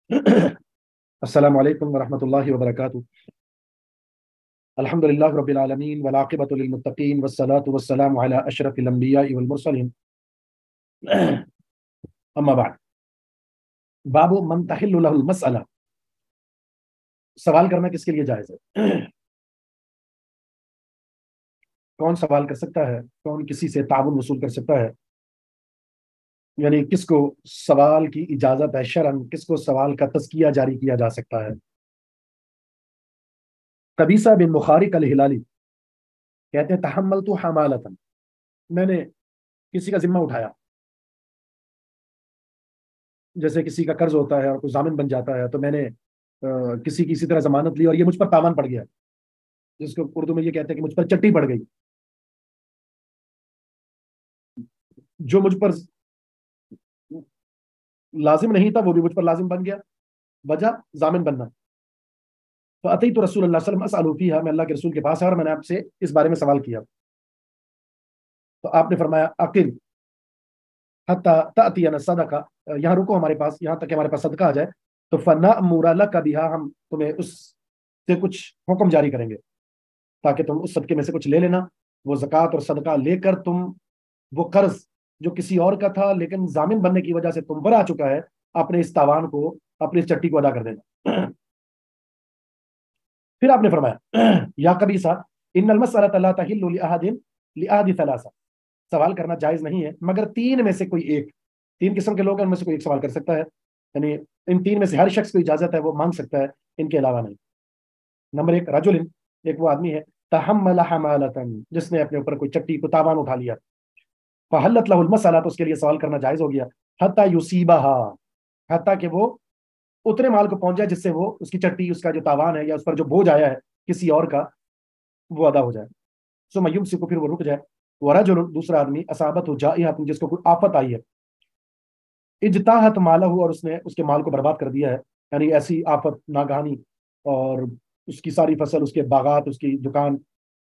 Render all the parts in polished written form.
السلام علیکم ورحمۃ اللہ وبرکاتہ۔ الحمد للہ رب العالمین والعاقبۃ للمتقین والصلاة والسلام علی اشرف الانبیاء والمرسلین، اما بعد۔ باب من تحل له المسألہ، سوال کرنا کس کے لیے جائز ہے؟ کون سوال کر سکتا ہے؟ کون کسی سے تعاون وصول کر سکتا ہے؟ یعنی کس کو سوال کی اجازت ہے شرعاً؟ کس کو سوال کا تزکیہ جاری کیا جا سکتا ہے؟ قبیصہ بن مخارق الہلالی کہتے ہیں تحملت حمالۃ، میں نے کسی کا ذمہ اٹھایا، جیسے کسی کا قرض ہوتا ہے اور کوئی ضامن بن جاتا ہے، تو میں نے کسی کی اسی طرح ضمانت لی اور یہ مجھ پر تاوان پڑ گیا، جس کو اردو میں یہ کہتے ہیں کہ مجھ پر چٹی پڑ گئی۔ جو مجھ پر لازم نہیں تھا وہ بھی مجھ پر لازم بن گیا، وجہ ضامن بننا۔ تو اتیت رسول اللہ صلی اللہ علیہ وسلم اسألہ فیہا، میں اللہ کے رسول کے پاس ہے اور میں نے آپ سے اس بارے میں سوال کیا، تو آپ نے فرمایا اقم حتی تأتینا صدقہ، یہاں رکو ہمارے پاس، یہاں تک کہ ہمارے پاس صدقہ آ جائے، تو فنأمر لک بہا، ہم تمہیں اس سے کچھ حکم جاری کریں گے تاکہ تم اس صدقے میں سے کچھ لے لینا۔ وہ زکوٰۃ اور صدقہ لے کر تم وہ قرض جو کسی اور کا تھا لیکن ضامن بننے کی وجہ سے تم پر آ چکا ہے، اپنے اس تاوان کو، اپنی اس چٹی کو ادا کر دینا۔ پھر آپ نے فرمایا یا قبیصہ ان المسألۃ لا تحل لأحد ثلاثہ، سوال کرنا جائز نہیں ہے مگر تین میں سے کوئی ایک، تین قسم کے لوگ ہیں ان میں سے کوئی ایک سوال کر سکتا ہے، یعنی ان تین میں سے ہر شخص کو اجازت ہے، وہ مانگ سکتا ہے، ان کے علاوہ نہیں۔ نمبر ایک رجل، ایک وہ آدمی ہے تحمل حمالۃ، جس نے اپنے اوپر کوئی چٹی کو تاوان اٹھا لیا، فحلت له المسألہ، تو اس کے لیے سوال کرنا جائز ہو گیا، حتی یصیبها، حتی کہ وہ اتنے مال کو پہنچ جائے جس سے وہ اس کی چٹی، اس کا جو تاوان ہے یا اس پر جو بوجھ آیا ہے کسی اور کا، وہ ادا ہو جائے۔ ثم یمسک، پھر وہ رک جائے۔ ورجل، دوسرا آدمی اصابت جائحۃ، جس کو کوئی آفت آئی ہے، اجتاحت مالہ، اور اس نے اس کے مال کو برباد کر دیا ہے، یعنی ایسی آفت ناگہانی، اور اس کی ساری فصل، اس کے باغات، اس کی دکان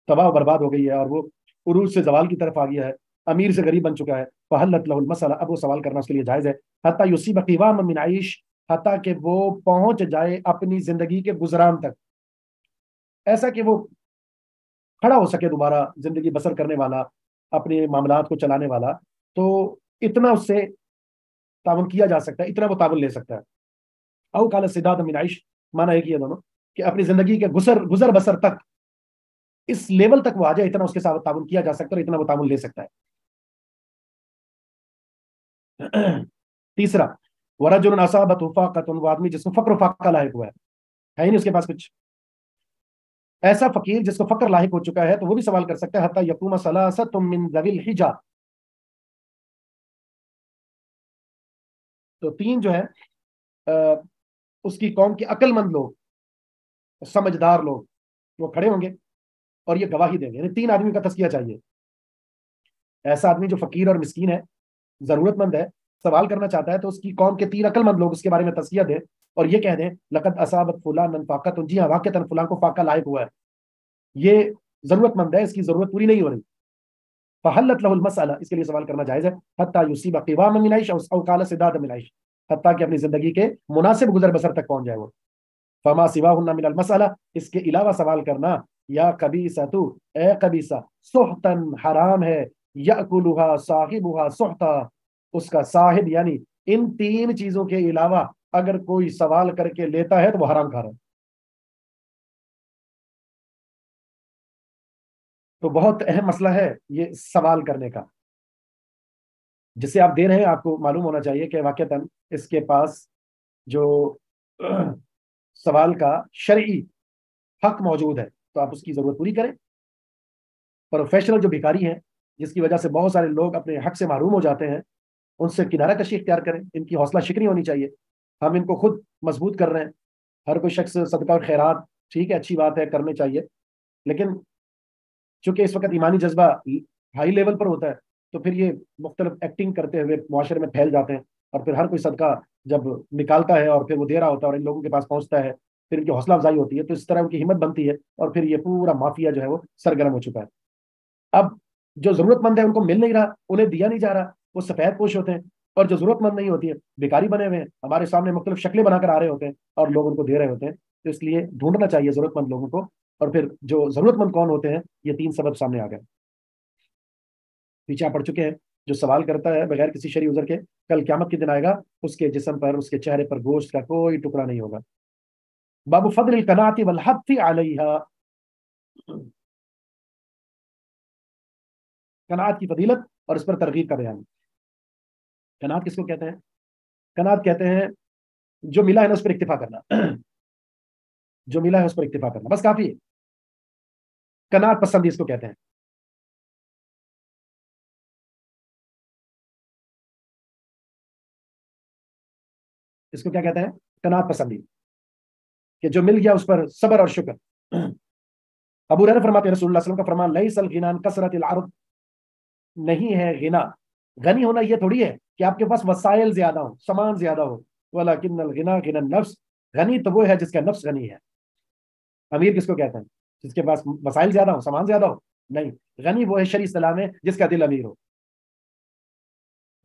تباہ و برباد ہو گئی ہے اور وہ عروج سے زوال کی طرف آ گیا ہے، امیر سے غریب بن چکا ہے، فحلت له المسألہ، اب وہ سوال کرنا اس کے لیے جائز ہے، حتی یصیب قواما من عیش، حتیٰ کہ وہ پہنچ جائے اپنی زندگی کے گزران تک، ایسا کہ وہ کھڑا ہو سکے دوبارہ، زندگی بسر کرنے والا، اپنے معاملات کو چلانے والا، تو اتنا اس سے تعاون کیا جا سکتا ہے، اتنا وہ تعاون لے سکتا ہے۔ او قال سداد من عیش، مانا ہے کہ یہ دونوں کہ اپنی زندگی کے گزر بسر تک، اس لیول تک وہ آ جائے، اتنا اس کے ساتھ تعاون کیا جا سکتا ہے اور اتنا وہ تعاون لے سکتا ہے۔ تیسرا ورجل اصابت فاقۃ، وہ آدمی جس کو فقر و فاقہ لاحق ہوا ہے ہی نہیں اس کے پاس کچھ، ایسا فقیر جس کو فقر لاحق ہو چکا ہے، تو وہ بھی سوال کر سکتا ہے، حتی یقوم ثلاثۃ من ذوی الحجہ، تو تین جو ہے اس کی قوم کے عقل مند لوگ، سمجھدار لوگ، وہ کھڑے ہوں گے اور یہ گواہی دیں گے، یعنی تین آدمی کا تزکیہ چاہیے۔ ایسا آدمی جو فقیر اور مسکین ہے، ضرورت مند ہے، سوال کرنا چاہتا ہے، تو اس کی قوم کے تین عقل مند لوگ اس کے بارے میں تزکیہ دیں اور یہ کہہ دیں لقد اصابت فلانا فاقۃ، جی ہاں واقعتاً فلاں کو فاقہ لاحق ہوا ہے، یہ ضرورت مند ہے، اس کی ضرورت پوری نہیں ہو رہی، فحلت له المسألہ، اس کے لیے سوال کرنا جائز ہے، حتی یصیب قواما من عیش او قال سداد من عیش، حتیٰ کہ اپنی زندگی کے مناسب گزر بسر تک پہنچ جائے وہ۔ فما سواہن من المسألہ، اس کے علاوہ سوال کرنا، یا قبیصۃ، اے قبیصہ، سحتن، حرام ہے، یأکلها صاحبها سحتا، اس کا صاحب یعنی ان تین چیزوں کے علاوہ اگر کوئی سوال کر کے لیتا ہے تو وہ حرام کھا رہا ہے۔ تو بہت اہم مسئلہ ہے یہ سوال کرنے کا، جسے آپ دے رہے ہیں، آپ کو معلوم ہونا چاہیے کہ واقعتاً اس کے پاس جو سوال کا شرعی حق موجود ہے، تو آپ اس کی ضرورت پوری کریں۔ پروفیشنل جو بھکاری ہیں، جس کی وجہ سے بہت سارے لوگ اپنے حق سے محروم ہو جاتے ہیں، ان سے کنارہ کشی اختیار کریں، ان کی حوصلہ شکنی ہونی چاہیے، ہم ان کو خود مضبوط کر رہے ہیں۔ ہر کوئی شخص صدقہ اور خیرات ٹھیک ہے، اچھی بات ہے، کرنے چاہیے، لیکن چونکہ اس وقت ایمانی جذبہ ہائی لیول پر ہوتا ہے، تو پھر یہ مختلف ایکٹنگ کرتے ہوئے معاشرے میں پھیل جاتے ہیں، اور پھر ہر کوئی صدقہ جب نکالتا ہے اور پھر وہ دے رہا ہوتا ہے اور ان لوگوں کے پاس پہنچتا ہے، پھر ان کی حوصلہ افزائی ہوتی ہے، تو اس طرح ان کی ہمت بنتی ہے، اور پھر یہ پورا مافیا جو ہے وہ سرگرم ہو چکا ہے۔ اب جو ضرورت مند ہے ان کو مل نہیں رہا، انہیں دیا نہیں جا رہا، وہ سفید پوش ہوتے ہیں، اور جو ضرورت مند نہیں ہوتی ہے بیکاری بنے ہوئے ہیں، ہمارے سامنے مختلف شکلیں بنا کر آ رہے ہوتے ہیں اور لوگ ان کو دے رہے ہوتے ہیں. تو اس لیے ڈھونڈنا چاہیے ضرورت مند لوگوں کو. اور پھر جو ضرورت مند کون ہوتے ہیں، یہ 3 سبب سامنے آ گئے، پیچھے آپ پڑھ چکے ہیں. جو سوال کرتا ہے بغیر کسی شرعی عذر کے، کل قیامت کے دن آئے گا، اس کے جسم پر، اس کے چہرے پر گوشت کا کوئی ٹکڑا نہیں ہوگا. باب فضل القناعۃ والحث علیہا، قناعت کی فضیلت اور اس پر ترغیب کا بیان. قناعت کس کو کہتے ہیں؟ قناعت کہتے ہیں جو ملا ہے نا اس پر اکتفا کرنا، جو ملا ہے اس پر اکتفا کرنا بس کافی ہے. قناعت پسندی اس کو کہتے ہیں. اس کو کیا کہتے ہیں؟ قناعت پسندی، کہ جو مل گیا اس پر صبر اور شکر. ابو ہریرہ فرماتے ہیں رسول اللہ صلی اللہ علیہ وسلم کا فرمان، لیس الغنى عن کثرت العرض، نہیں ہے غنا، غنی ہونا یہ تھوڑی ہے کہ آپ کے پاس وسائل زیادہ ہوں، سامان زیادہ ہو. ولکن الغنى غنى النفس، غنی تو وہ ہے جس کا نفس غنی ہے. امیر کس کو کہتے ہیں؟ جس کے پاس وسائل زیادہ ہو، سامان زیادہ ہو. نہیں، غنی وہ ہے شرعی اصطلاح میں جس کا دل امیر ہو.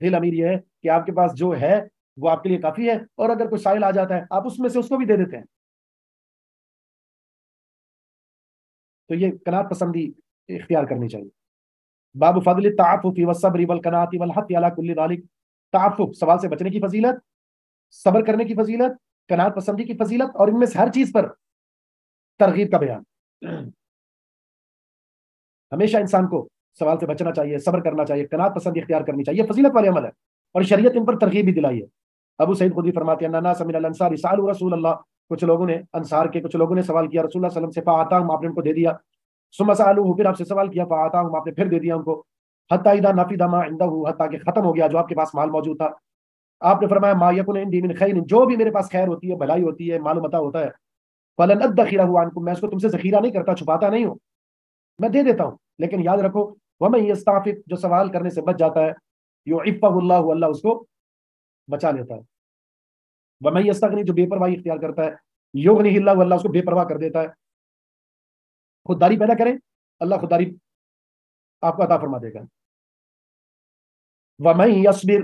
دل امیر یہ ہے کہ آپ کے پاس جو ہے وہ آپ کے لیے کافی ہے، اور اگر کوئی سائل آ جاتا ہے آپ اس میں سے اس کو بھی دے دیتے ہیں. تو یہ قناعت پسندی اختیار کرنی چاہیے. باب فضل التعفف والصبر والقناعة والحث على كل ذلك، تعفف سوال سے بچنے کی فضیلت، صبر کرنے کی فضیلت، قناعت پسندی کی فضیلت، اور ان میں سے ہر چیز پر ترغیب کا بیان. ہمیشہ انسان کو سوال سے بچنا چاہیے، صبر کرنا چاہیے، قناعت پسندی اختیار کرنی چاہیے، فضیلت والے عمل ہے، اور شریعت ان پر ترغیب بھی دلائی ہے. ابو سعید خدری فرماتے ہیں ناس من الانصار سالوا رسول اللہ، کچھ لوگوں نے، انصار کے کچھ لوگوں نے سوال کیا رسول اللہ صلی اللہ علیہ وسلم سے، فآتاہم، آپ نے ان کو دے دیا. ثم سالوہ، پھر آپ سے سوال کیا، فآتاہم، آپ نے پھر دے دیا ان کو. حتی اذا نفد ما عنده، حتیٰ کہ ختم ہو گیا جو آپ کے پاس مال موجود تھا. آپ نے فرمایا ما یکن عندی من خیر، جو بھی میرے پاس خیر ہوتی ہے، بھلائی ہوتی ہے، مال و متاع ہوتا ہے، فلن ادخرہ عنکم، میں اس کو تم سے ذخیرہ نہیں کرتا، چھپاتا نہیں ہوں، میں دے دیتا ہوں. لیکن یاد رکھو ومن یستعفف، جو سوال کرنے سے بچ جاتا ہے، یعفہ اللہ، اللہ اس کو بچا لیتا ہے. ومن یستغنی، جو بے پرواہی اختیار کرتا ہے، یغنیہ اللہ، اللہ اس کو بے پرواہ کر دیتا ہے. خودداری پیدا کریں، اللہ خودداری آپ کو عطا فرما دے گا. ومن یصبر،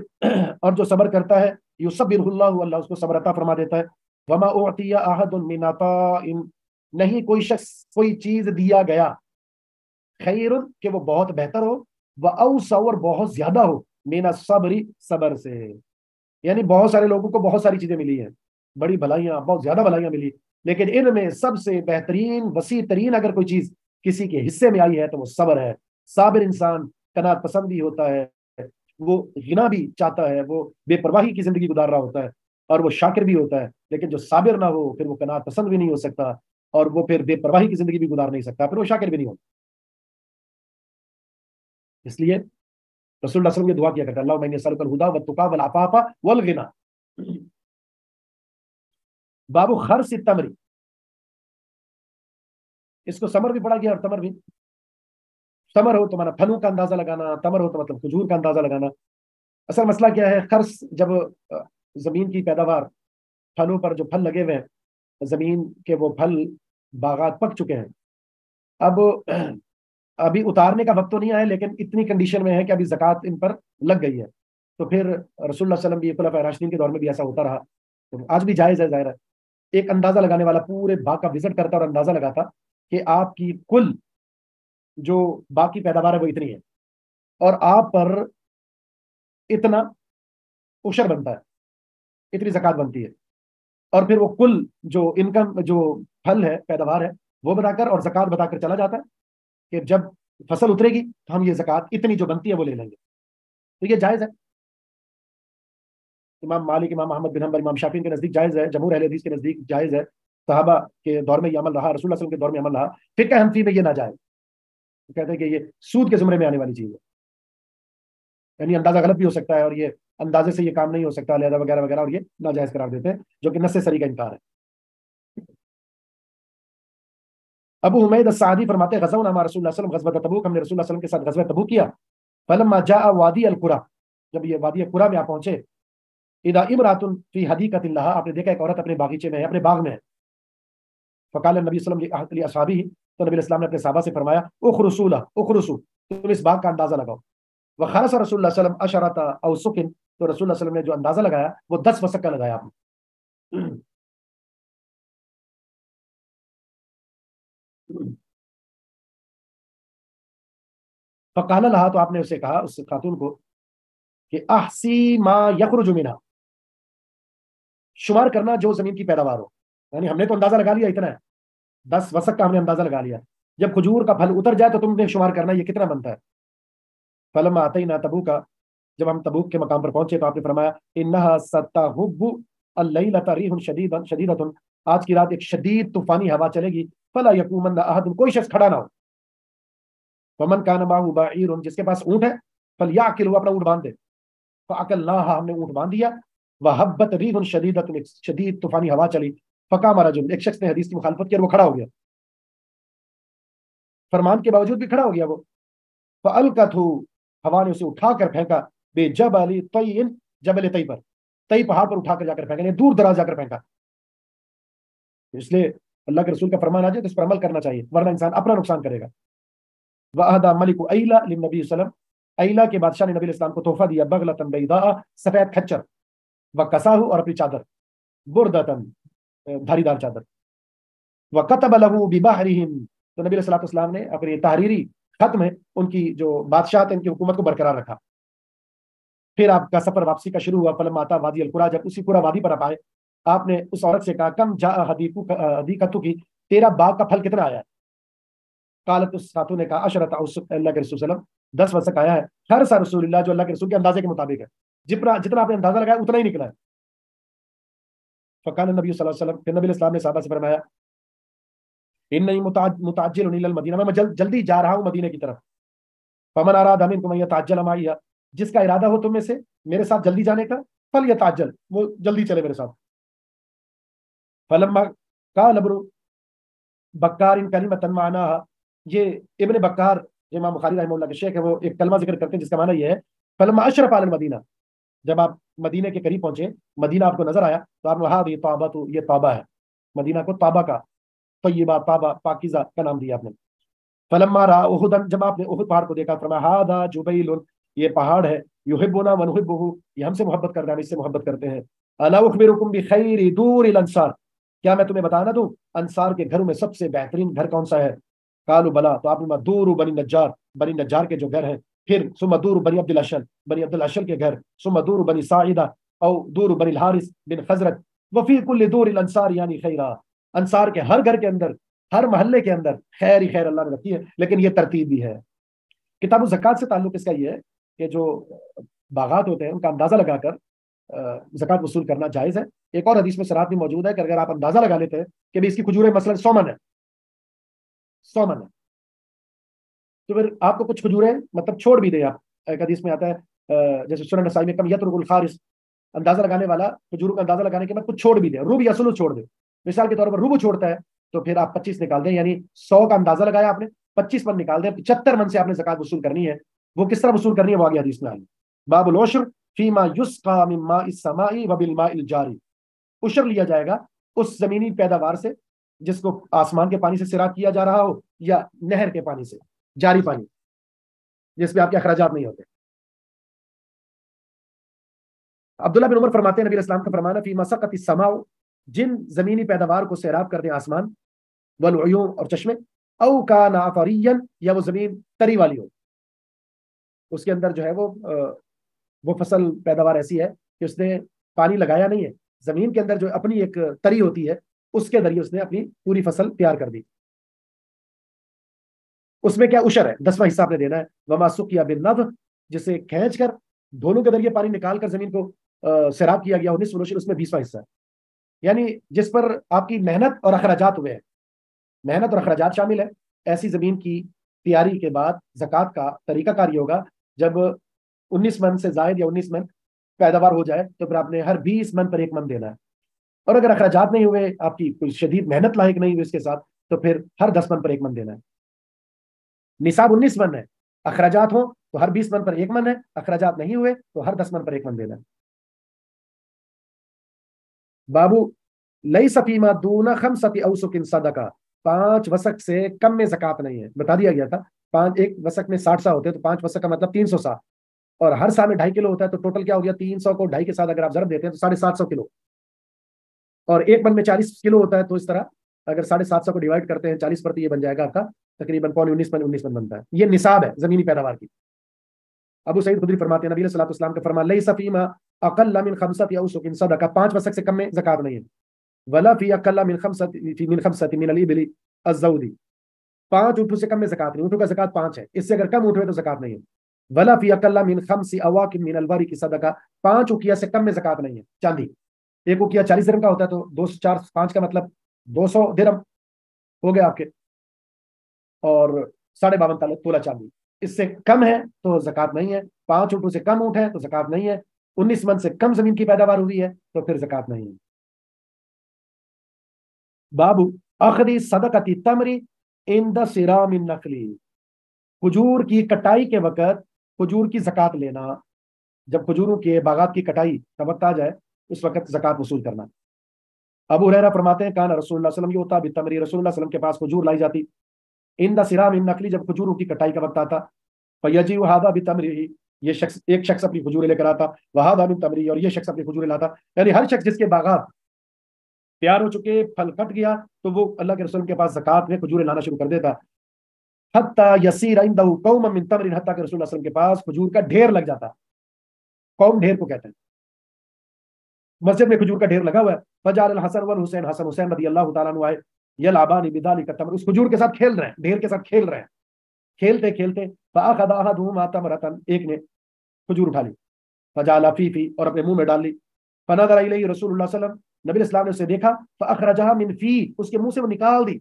اور جو صبر کرتا ہے، یصبرہ اللہ، اللہ اس کو صبر عطا فرما دیتا ہے. وما اعطی احد من عطاء، نہیں کوئی شخص، کوئی چیز دیا گیا، خیر، کہ وہ بہت بہتر ہو، واوسع، اور بہت زیادہ ہو، من الصبر، صبر سے. یعنی بہت سارے لوگوں کو بہت ساری چیزیں ملی ہیں، بڑی بھلائیاں، بہت زیادہ بھلائیاں ملی، لیکن ان میں سب سے بہترین، وسیع ترین اگر کوئی چیز کسی کے حصے میں آئی ہے تو وہ صبر ہے. صابر انسان قناعت پسند بھی ہوتا ہے، وہ غنا بھی چاہتا ہے، وہ بے پرواہی کی زندگی گزار رہا ہوتا ہے، اور وہ شاکر بھی ہوتا ہے. لیکن جو صابر نہ ہو پھر وہ قناعت پسند بھی نہیں ہو سکتا، اور وہ پھر بے پرواہی کی زندگی بھی گزار نہیں سکتا، پھر وہ شاکر بھی نہیں ہوتا. اس لیے رسول اللہ صلی اللہ علیہ وسلم یہ دعا کیا کرتا ہے، اللہم انی اسألک الہدی والتقی والعفاف والغنی. باب خرس التمر، اس کو سمر بھی پڑھا گیا اور تمر بھی. تمر ہو تو مانا پھلوں کا اندازہ لگانا، تمر ہو تو مطلب کھجور کا اندازہ لگانا. اصل مسئلہ کیا ہے، خرس جب زمین کی پیداوار، پھلوں پر جو پھل لگے ہوئے ہیں، زمین کے وہ پھل، باغات پک چکے ہیں، اب ابھی اتارنے کا وقت تو نہیں آیا، لیکن اتنی کنڈیشن میں ہے کہ ابھی زکوٰۃ ان پر لگ گئی ہے. تو پھر رسول اللہ صلی اللہ علیہ وسلم بھی، خلفائے راشدین کے دور میں بھی ایسا ہوتا رہا، تو آج بھی جائز ہے. ظاہر ہے ایک اندازہ لگانے والا پورے باغ کا وزٹ کرتا اور اندازہ لگاتا کہ آپ کی کل جو باغ کی پیداوار ہے وہ اتنی ہے، اور آپ پر اتنا عشر بنتا ہے، اتنی زکوٰۃ بنتی ہے. اور پھر وہ کل جو انکم، جو پھل ہے، پیداوار ہے، وہ بتا کر اور زکوٰۃ بتا کر چلا جاتا ہے کہ جب فصل اترے گی تو ہم یہ زکوٰۃ اتنی جو بنتی ہے وہ لے لیں گے. تو یہ جائز ہے. امام مالک، امام احمد بن حنبل، امام شافعی کے نزدیک جائز ہے، جمہور اہل حدیث کے نزدیک جائز ہے، صحابہ کے دور میں یہ عمل رہا، رسول اللہ صلی اللہ علیہ وسلم کے دور میں عمل رہا. فقہ حنفی میں یہ ناجائز، کہتے ہیں کہ یہ سود کے زمرے میں آنے والی چیز ہے، یعنی اندازہ غلط بھی ہو سکتا ہے، اور یہ اندازے سے یہ کام نہیں ہو سکتا، لہذا وغیرہ وغیرہ، اور یہ ناجائز قرار دیتے ہیں، جو کہ نص صریح کا انکار ہے. ابو حمید السعدی فرماتے ہیں غزونا مع رسول اللہ صلی اللہ علیہ وسلم غزوۃ تبوک، ہم نے رسول اللہ صلی اللہ علیہ وسلم کے ساتھ غزوہ تبوک کیا. فلما جاء وادی القرى، جب یہ وادی قرى میں آپ پہنچے، اذا امرأۃ فی حدیقۃ لها، آپ نے دیکھا ایک عورت اپنے باغیچے میں ہے، اپنے باغ میں ہے. فقال النبی صلی اللہ علیہ وسلم لاصحابہ، تو نبی اسلام نے اپنے صحابہ سے فرمایا اخرسوا له، اخرسوا، تم اس باغ کا اندازہ لگاؤ. وخرس رسول اللہ صلی اللہ علیہ وسلم عشرۃ اوسق، تو रसूल सल्लल्लाहु अलैहि वसल्लम ने जो अंदाजा लगाया वो 10 वसक का लगाया आपने। फ़क़ाल लहा, तो आपने उसे कहा, उस खातून को, कि अहसी मा यखरुजु मिनहा, शुमार करना जो जमीन की पैदावार हो। यानी हमने तो अंदाजा लगा लिया इतना है, 10 वसक का हमने अंदाजा लगा लिया, जब खजूर का फल उतर जाए तो तुमने शुमार करना ये कितना बनता है। फलम्मा अतैना तबूका, जब हम तबूक के मकाम पर पहुंचे तो आपने फरमाया, इन्नहा सतहुब्बु अल-लैलता रिहुन शदीदतुन, आज की रात एक शदीद तूफानी हवा चलेगी, फला यकूमन्ना अहदुन, कोई शख्स खड़ा ना हो। वमन कान माहु बाईरुन, जिसके पास ऊंट है, फलयाकिल, वो अपना ऊंट बांध दे। फअकलनाहा, हमने ऊंट बांध दिया। वहब्बत रीहुन शदीदतुन, एक शदीद तूफानी हवा चली। फकाम रजुल, एक शख्स ने हदीस की मुखालफत की और वो खड़ा हो गया, फरमान के बावजूद भी खड़ा हो गया वो। फअलकतहु, हवा ने उसे उठाकर फेंका, बेजबल तय्यिन, जबल तई पर, तई पहाड़ पर उठाकर जाकर फेंका, यानी दूर दराज जाकर फेंका। इसलिए अल्लाह के रसूल का फरमान आ जाए तो इस पर अमल करना चाहिए, वरना इंसान अपना नुकसान करेगा। वअहदा मलिकु अयला लिन्नबी सल्लल्लाहु अलैहि वसल्लम, अयला के बादशाह ने नबी इस्लाम को तोहफा दिया, बगलतन बैदा, सफेद खच्चर, व कसाहु, और अपनी चादर, बुरदतन, धारीदार चादर, व कतब लहू बिबहरिहिम, तो नबी सल्लल्लाहु अलैहि वसल्लम ने अपनी तहरीरी खत में उनकी जो बादशाह थे उनकी हुकूमत को बरकरार रखा। फिर आपका सफर वापसी का शुरू हुआ। फलम्मा अता वादी अल कुरा, जब उसी पूरा वादी पर आप आए, आपने उस औरत से कहा, कम जा हदीकतु की, तेरा बाग का फल कितना आया है। कालत, उस खातून ने कहा, अशरत औसुक, अल्लाह के रसूल सल्लल्लाहु अलैहि वसल्लम, 10 वसक आया है। हर सा रसूलुल्लाह, जो अल्लाह के रसूल के अंदाजे के मुताबिक है, जितना जितना आपने अंदाजा लगाया उतना ही निकला है। फ़काल नबी सल्लल्लाहु अलैहि वसल्लम, फिर नबी इस्लाम ने सहाबा से फरमाया, इन्नी मुतअज्जिलुन इलल मदीना, मैं जल्दी जा रहा हूँ मदीने की तरफ। फमन अरादा मिनकुम अन यतअज्जल माइया, जिसका इरादा हो तुम में से मेरे साथ जल्दी जाने का, फल यतअज्जल, वो जल्दी चले मेरे साथ। फलम्मा काल इब्नु बक्कार इन कलिमतन मानाहा, ये इब्न बक्कार जो इमाम बुखारी रहमतुल्लाह के शेख है, वो एक कलमा जिक्र करते हैं जिसका माना ये है, फलम्मा अशरफ अल मदीना, जब आप मदीने के करीब पहुंचे, मदीना आपको नजर आया, तो आपने हादी ताबा, तो ये ताबा है, मदीना को ताबा का, तय्यबा, ताबा, पाकीज़ा का नाम दिया आपने। फलम्मा रा उहुदन, जब आपने उहुद पहाड़ को देखा, फरमाया हादा जुबैलुन, ये पहाड़ है, युहिब्बुना व नुहिब्बुहु, ये हमसे मोहब्बत करता है, हम इससे मोहब्बत करते हैं। अला उखबिरुकुम बिखैरि दूरिल अंसार, क्या मैं तुम्हें बता ना दूं अंसार के घरों में सबसे बेहतरीन घर कौन सा है। कालू बला, तो आपने दूर बनी नज्जार, बनी नज्जार के जो घर हैं, फिर सुमदूर बनी अब्दुल अशल, बनी अब्दुल अशल के घर, सुमदूर बनी साइदा, और दूर बनी हारिस बिन खजरत, वफी कुल्ली दूर अंसार यानी खैरा, अंसार के हर घर के अंदर, हर मोहल्ले के अंदर खैर ही खैर अल्लाह ने रखी है। लेकिन ये तरतीब भी है। किताब ज़कात से ताल्लुक इसका ये है कि जो बागात होते हैं उनका अंदाजा लगाकर ज़कात वसूल करना जायज़ है। एक और हदीस में सराहत भी मौजूद है कि अगर आप अंदाजा लगा लेते हैं कि भाई इसकी खजूरें मसलन 100 मन है, 100 मन है, तो फिर आपको कुछ खजूरें मतलब छोड़ भी दें आप। एक हदीस में आता है जैसे सुनन नसाई में, कम यतरुकुल खारिस, अंदाजा लगाने वाला खजूरों का अंदाजा लगाने के बाद कुछ छोड़ भी दे, रुब या सुलु छोड़ दे। मिसाल के तौर पर रुबु छोड़ता है तो फिर आप 25 निकाल दें, यानी 100 का अंदाजा लगाया आपने, 25 मन निकाल दें, 75 मन से आपने ज़कात वसूल करनी है। वो किस तरह वसूल करनी है वो आगे हदीस में आई। बाबुल उश्र फीमा युस्का मिन माइस समाई व बिल माइल जारी, उश्र लिया जाएगा उस जमीनी पैदावार से जिसको आसमान के पानी से सिरात किया जा रहा हो या नहर के पानी से, जारी पानी जिसमें आपके अखराजात नहीं होते। अब्दुल्लाह बिन उमर फरमाते हैं, नबी इस्लाम का फरमाना, फीमा सकतिस समाउ, जिन जमीनी पैदावार को सैराब कर दे आसमान, वल उयून, और चश्मे, औ का नाफरियन, या वो जमीन तरी वाली हो, उसके अंदर जो है वो फसल पैदावार ऐसी है कि उसने पानी लगाया नहीं है, जमीन के अंदर जो अपनी एक तरी होती है उसके जरिए उसने अपनी पूरी फसल तैयार कर दी। उसमें क्या उशर है, 10वां हिस्सा आपने देना है। वमा सुकिया बिन नद, जिसे खींच कर दोनों के जरिए पानी निकाल कर जमीन को सैराब किया गया, उसमें 20वां हिस्सा है। यानी जिस पर आपकी मेहनत और अखराजात हुए हैं, मेहनत और अखराजात शामिल है, ऐसी जमीन की तैयारी के बाद ज़कात का तरीकाकार ये होगा, जब 19 मन से जायद या 19 मन पैदावार हो जाए तो फिर आपने हर 20 मन पर 1 मन देना है। और अगर अखराजात नहीं हुए, आपकी कोई शदीद मेहनत लायक नहीं हुई इसके साथ, तो फिर हर 10 मन पर 1 मन देना है। निसाब 19 मन है, अखराजात हो तो हर 20 मन पर 1 मन है, अखराजात नहीं हुए तो हर 10 मन पर 1 मन देना है। बाबू लई सफीमा दूना खमसती औसुकिन सदका, 5 वसक से कम में ज़कात नहीं है, बता दिया गया था। 1 वसक में 60 सा होते हैं, तो 5 वसक का मतलब 300 सा, اور हर साल में 2.5 किलो होता है, तो टोटल क्या हो गया, 300 को 2.5 के साथ अगर आप ज़रब देते हैं तो 750 किलो, और एक मन में 40 किलो होता है, तो इस तरह अगर 750 को डिवाइड करते हैं 40 पर, तो ये बन जाएगा आपका तकरीबन 19 मन बनता है। ये निसाब है जमीनी पैदावार की। अबू सईद खुदरी फरमाते हैं, नबी सल्लल्लाहु अलैहि वसल्लम का फरमान, लैसा फीमा अक़ल्ल मिन खमसति औसुकिन सदका, 5 वसक से कम में ज़कात नहीं है। वला फी अक़ल्ल मिन खमसति मिन अल-इबली अज़्ज़ऊदी, 5 ऊँटों से कम में ज़कात नहीं, ऊँटों का ज़कात 5 है, इससे अगर कम ऊँट हुए तो ज़कात नहीं है। वला फी अक़ल्ल मिन खम्सी अवाकिन मिन अल-वरिक़ि सदका, 5 उकिया से कम में ज़कात नहीं है। चांदी, एक उकिया 40 दिरहम का होता है, तो 2 4 5 का मतलब 200 दिरहम हो गया आपके, और 52.5 तोला चांदी, इससे कम है तो ज़कात नहीं है। 5 ऊँटों से कम ऊँट है तो ज़कात नहीं है। 19 मन से कम जमीन की पैदावार हुई है तो फिर ज़कात नहीं है। बाबू अखदी सदकती तमरी इंद सिरामिन नखली, खजूर की कटाई के वक्त खजूर की ज़कात लेना, जब खजूरों के बागात की कटाई का वक्त आ जाए उस वक्त ज़कात वसूल करना। अबू हुरैरा फरमाते हैं, कान रसूलुल्लाह सल्लल्लाहु अलैहि वसल्लम युता बितमरी, रसूलुल्लाह सल्लल्लाहु अलैहि वसल्लम के पास खजूर लाई जाती, इंद सिरामिन नखली, जब खजूरों की कटाई का वक्त आता, फयजी हादा बितमरी, ये शख्स, एक शख्स अपनी खजूरें लेकर आता, वहादा बिन तमरी, और ये शख्स अपनी खजूरें लाता, यानी हर शख्स जिसके बागात तैयार हो चुके, फल कट गया, तो वो अल्लाह के रसूल के पास ज़कात में खजूरें लाना शुरू कर देता। हत्ता यसीर इंदहु कौम मिन तमरिन, हत्ता के रसूल सल्लल्लाहु अलैहि वसल्लम के पास खजूर का ढेर लग जाता। कौम ढेर को कहते हैं, मस्जिद में खजूर का ढेर लगा हुआ है। फजाल अल हसन वल हुसैन, हसन हुसैन रदी अल्लाह तआला अन्हु आए, यलअबानी बिदालिका तमर, उस खजूर के साथ खेल रहे हैं, ढेर के साथ खेल रहे हैं। खेलते खेलते फअखज़ अहदुहुमा तमरतन, एक ने खजूर उठा ली, फजाला फी, और अपने मुंह में डाल ली। फनज़र इलैहि रसूलुल्लाह सल्लल्लाहु अलैहि वसल्लम, नबी इस्लाम ने उसे देखा, फअखरजहा मिन फी, उसके मुंह से वो निकाल दी।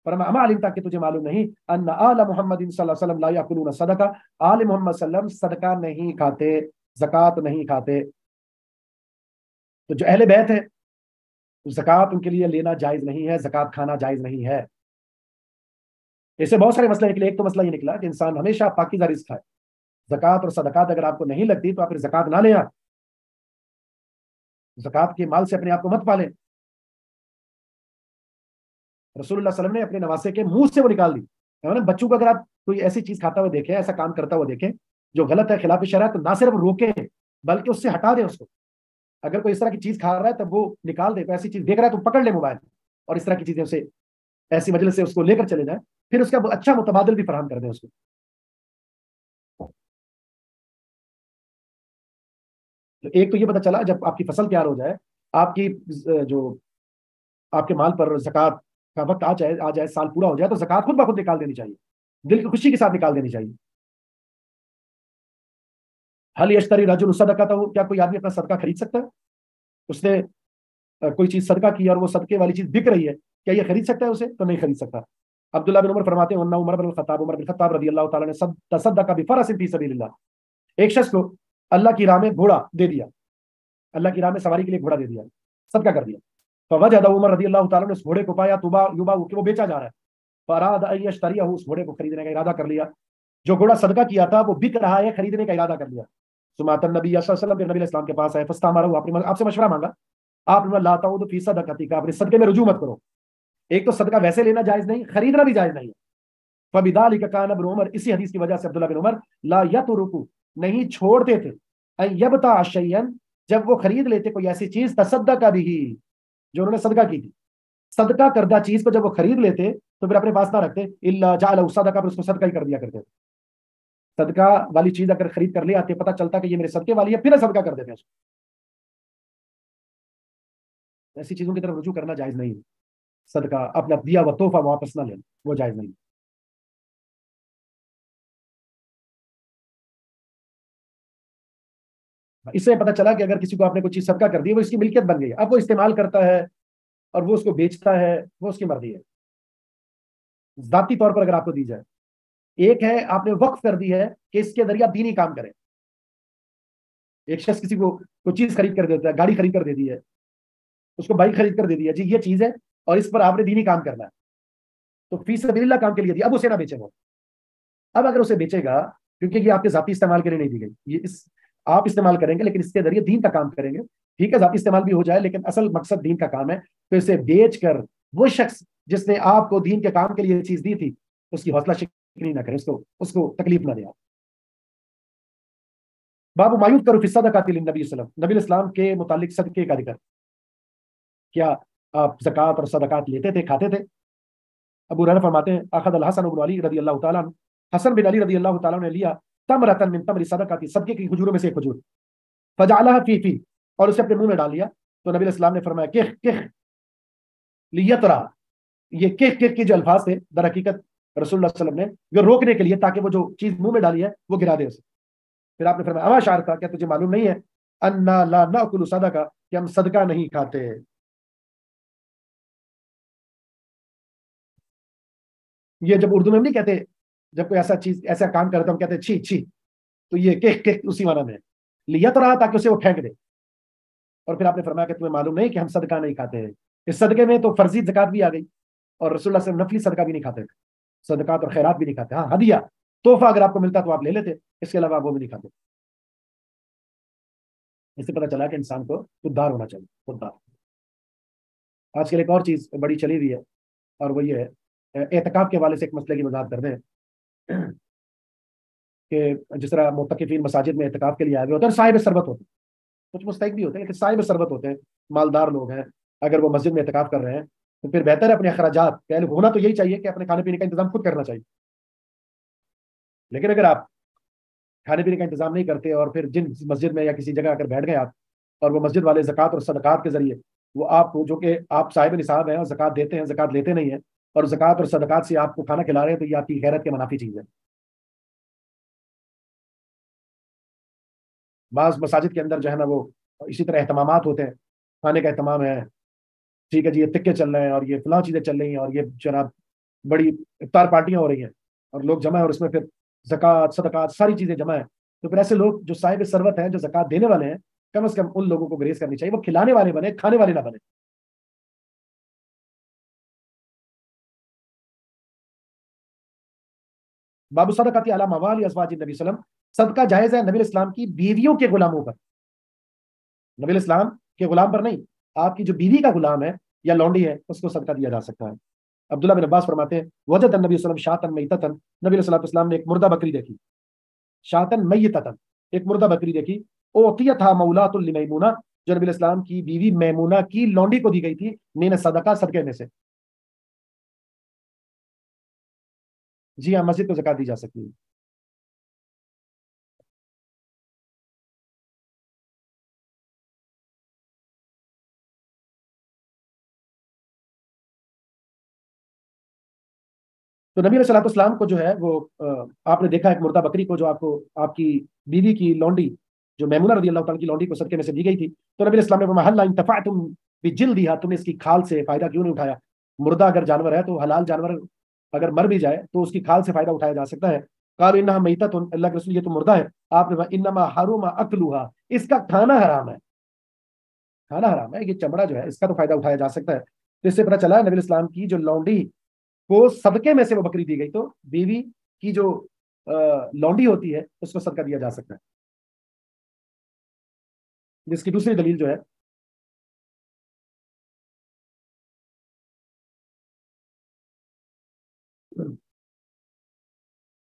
फरमा अमा अलिमता, कि तुझे मालूम नहीं, अन्ना आल मुहम्मदिन सल्लल्लाहु अलैहि वसल्लम ला याकुलून सदका, आल मोहम्मद सल्लल्लाहु अलैहि वसल्लम सदका नहीं खाते, ज़कात नहीं खाते। तो जो अहले बैत है, ज़कात उनके लिए लेना जायज़ नहीं है, ज़कात खाना जायज़ नहीं है। इससे बहुत सारे मसले निकले। एक तो मसला ये निकला कि इंसान हमेशा पाकीज़ा रिज़्क़ खाए। ज़कात और सदकात अगर आपको नहीं लगती तो आप फिर ज़कात ना लें, ज़कात के माल से अपने आप को मत पालें। रसूलुल्लाह सल्लल्लाहु अलैहि वसल्लम ने अपने नवासे के मुंह से वो निकाल दी। बच्चों को अगर आप कोई ऐसी चीज खाता हुआ देखें, ऐसा काम करता हुआ देखें जो गलत है, खिलाफ शरअ, तो ना सिर्फ रोकें बल्कि उससे हटा दें उसको। अगर कोई इस तरह की चीज खा रहा है तब वो निकाल दे, तो ऐसी चीज देख रहा है तो पकड़ ले मोबाइल, और इस तरह की चीजें उसे ऐसी मजलिस से उसको लेकर चले जाए, फिर उसका अच्छा मुतबादिल भी फराहम कर दें उसको। तो एक तो ये पता चला, जब आपकी फसल तैयार हो जाए, आपकी जो आपके माल पर ज़कात का वक्त आ जाए, साल पूरा हो जाए, तो ज़कात खुद ब खुद निकाल देनी चाहिए, दिल की खुशी के साथ निकाल देनी चाहिए। हल यश्तरी रजुल सदका, क्या कोई आदमी अपना सदका खरीद सकता है? उसने कोई चीज सदका की और वो सदके वाली चीज बिक रही है, क्या ये खरीद सकता है उसे? तो नहीं खरीद सकता। अब्दुल्लाह बिन उमर फरमाते हैं, उमर बिन खत्ताब ने तसद्दक़ बिफरसिन फी सबीलिल्लाह, एक शख्स को अल्लाह की राह में घोड़ा दे दिया, अल्लाह की राह में सवारी के लिए घोड़ा दे दिया, सदका कर दिया। फवजद उमर रज़ी अल्लाह तआला ने उस घोड़े को पाया, तुबा युबा, कि वो बेचा जा रहा है। फअराद अन यश्तरियहु, उस घोड़े को खरीदने का इरादा कर लिया। जो घोड़ा सदका किया था वो बिक रहा है, खरीदने का इरादा कर लिया। सुमातन नबी सल्लल्लाहु अलैहि वसल्लम, फिर नबी इस्लाम के पास आए, फस्तामारा, आपने आपसे मशवरा मांगा। आपने ला ताऊद फी सदक़ती का, अपने सदके में रुजू मत करो। एक तो सदका वैसे लेना जायज नहीं, खरीदना भी जायज नहीं है। फबिदालिका कान इब्न उमर, इसी हदीस की वजह से अब्दुल्लाह बिन उमर ला यतरुकु, नहीं छोड़ते थे, अन यबता शय्यन, जब वो खरीद लेते कोई ऐसी चीज, तसद्दक़ बिही, जो उन्होंने सदका की थी, सदका करदा चीज को जब वो खरीद लेते तो फिर अपने पास ना रखते, इल्ला जाअलहु सदका, पर उसको सदका ही कर दिया करते। सदका वाली चीज अगर खरीद कर ले आते, पता चलता कि ये मेरे सदके वाली है, फिर सदका कर देते हैं उसको। ऐसी चीजों की तरफ रुजू करना जायज नहीं है। सदका, अपना दिया हुआ तोहफा वापस ना लेना, वो जायज नहीं। इससे पता चला कि अगर किसी को आपने कोई चीज सदका कर दी, वो इसकी मिल्कियत बन गई है, अब वो इस्तेमाल करता है और वो उसको बेचता है, वो उसकी मर्जी है। जाती तौर पर अगर आपको दी जाए, एक है आपने वक्फ कर दी है कि इसके जरिए आप दीनी काम करें। एक शख्स किसी को कोई चीज खरीद कर देता है, गाड़ी खरीद कर दे दी है, उसको बाइक खरीद कर दे दी है, जी ये चीज है और इस पर आपने दीनी काम करना है, तो फी सबीलिल्लाह काम के लिए दी, अब उसे ना बेचे वो। अब अगर उसे बेचेगा, क्योंकि ये आपके जाती इस्तेमाल के लिए नहीं दी गई, ये इस आप इस्तेमाल करेंगे लेकिन इसके जरिए दीन का काम करेंगे, ठीक है, जाती इस्तेमाल भी हो जाए लेकिन असल मकसद दीन का काम है, तो इसे बेच कर वो शख्स जिसने आपको दीन के काम के लिए चीज दी थी, उसकी हौसला शिकनी ना करें, उसको उसको तकलीफ ना दे। बाबू मायूद करो फिस्सा कातिल नबी वसल्लम, नबी इस्लाम के मुतालिक सदके का जिक्र। क्या आप ज़कात और सदकात लेते थे, खाते थे? अबू हुरैरा फरमाते हैं अखद अल हसन इब्न अली रदी अल्लाह तआला अन्हु, हसन बिन अली रदी अल्लाह तआला ने लिया तमरतन मिन तमरी सदकाती, सदके की खजूरों में से एक खजूर, फजअलहा फी, और उसे अपने मुंह में डाल लिया। तो नबी इस्लाम ने फरमाया किह किह लियतरा, ये किह किह के जो अल्फाज थे दर हकीकत रसूलुल्लाह सल्लल्लाहु अलैहि वसल्लम ने वो रोकने के लिए, ताकि वो जो चीज मुंह में डाली है वो गिरा दे उसे। फिर आपने फरमाया अमा शारता, क्या तुझे मालूम नहीं है अन्ना ला नाकुलु सदका, कि हम सदका नहीं खाते। ये जब उर्दू में हम नहीं कहते, जब कोई ऐसा चीज ऐसा काम करता हम कहते हैं छी छी, तो ये केक उसी माना में लिया तो रहा, ताकि उसे वो फेंक दे। और फिर आपने फरमाया कि तुम्हें मालूम नहीं कि हम सदका नहीं खाते हैं। इस सदके में तो फर्जी ज़कात भी आ गई, और रसूलुल्लाह सल्लल्लाहु अलैहि वसल्लम नफली सदका भी नहीं खाते थे, सदकात और खैरात भी नहीं खाते। हाँ, हदिया तोहफा अगर आपको मिलता तो आप ले लेते, इसके अलावा आप वो भी नहीं खाते। इससे पता चला कि इंसान को खुददार होना चाहिए, खुददार। आजकल एक और चीज बड़ी चली हुई है, और वो ये है, एहतिकाफ के हवाले से एक मसले की वजाहत कर दें कि जिस तरह मुतकिफीन मसाजिद में एहतिकाफ के लिए आए हुए होते हैं, साहिब सरबत होते हैं, कुछ मुस्तहिक भी होते हैं, लेकिन साहिब सरबत होते हैं, मालदार लोग हैं। अगर वो मस्जिद में एहतिकाफ कर रहे हैं तो फिर बेहतर है अपने अखराजात, पहले होना तो यही चाहिए कि अपने खाने पीने का इंतजाम खुद करना चाहिए। लेकिन अगर आप खाने पीने का इंतजाम नहीं करते, और फिर जिन मस्जिद में या किसी जगह अगर बैठ गए आप, और वो मस्जिद वाले ज़कात और सदकात के जरिए वो आप, जो कि आप साहिब निसाब हैं और ज़कात देते हैं, ज़कात लेते नहीं है, और ज़कात और सदकात से आपको खाना खिला रहे हैं, तो ये आपकी गैरत के मुनाफी चीज़ है। बाज़ मसाजिद के अंदर जो है ना, वो इसी तरह एहतमामात होते हैं, खाने का एहतमाम है, ठीक है जी, ये टिक्के चल रहे हैं और ये फलां चीज़ें चल रही हैं, और ये जनाब बड़ी इफ्तार पार्टियां हो रही हैं, और लोग जमा है, और उसमें फिर ज़कात सदकात सारी चीज़ें जमा है। तो फिर ऐसे लोग जो साहिब सरवत हैं, जो ज़कात देने वाले हैं, कम से कम उन लोगों को ग्रेस करनी चाहिए, वो खिलाने वाले बने, खाने वाले ना बने। बाबू सदकाती अला मवाली अज़वाजिन नबी सल्लम, सदका जायज़ है नबी इस्लाम की बीवियों के गुलामों पर, नबी इस्लाम के गुलाम पर नहीं, आपकी जो बीवी का गुलाम है या लौंडी है, उसको सदका दिया जा सकता है। अब्दुल्ला बिन अब्बास फरमाते हैं वजद नबी वसल्लम शातन मैततन, नबी सल्लल्लाहु ने एक मुर्दा बकरी देखी, शातन मैततन, एक मुर्दा बकरी देखी, ओतिया था मौलातुल मैमूना, जो नबी इस्लाम की बीवी मैमूना की लौंडी को दी गई थी, मीन सदका, सदके में से। जी हाँ, मस्जिद को ज़कात दी जा सकती है। तो नबी सल्लल्लाहु को जो है वो आपने देखा एक मुर्दा बकरी को, जो आपको आपकी बीवी की लौंडी, जो मैमूना रदी अल्लाह तआला की लौंडी को सदके में से दी गई थी, तो नबी इस्लाम ने फरमाया हल्ला इंतफअतुम बिजिल्दिहा, तुमने इसकी खाल से फायदा क्यों नहीं उठाया? मुर्दा अगर जानवर है तो हलाल जानवर अगर मर भी जाए तो उसकी खाल से फायदा उठाया जा सकता है। काल इन्ना मैततुन, अल्लाह के रसूल ये तो मुर्दा है। आपने फरमाया इन्नमा हरुमा अकलुहा, इसका खाना हराम है, खाना हराम है, ये चमड़ा जो है इसका तो फायदा उठाया जा सकता है। तो इससे पता चला नबी इस्लाम की जो लौंडी को सदके में से वो बकरी दी गई, तो बीवी की जो लौंडी होती है उसको सदका दिया जा सकता है। जिसकी दूसरी दलील जो है,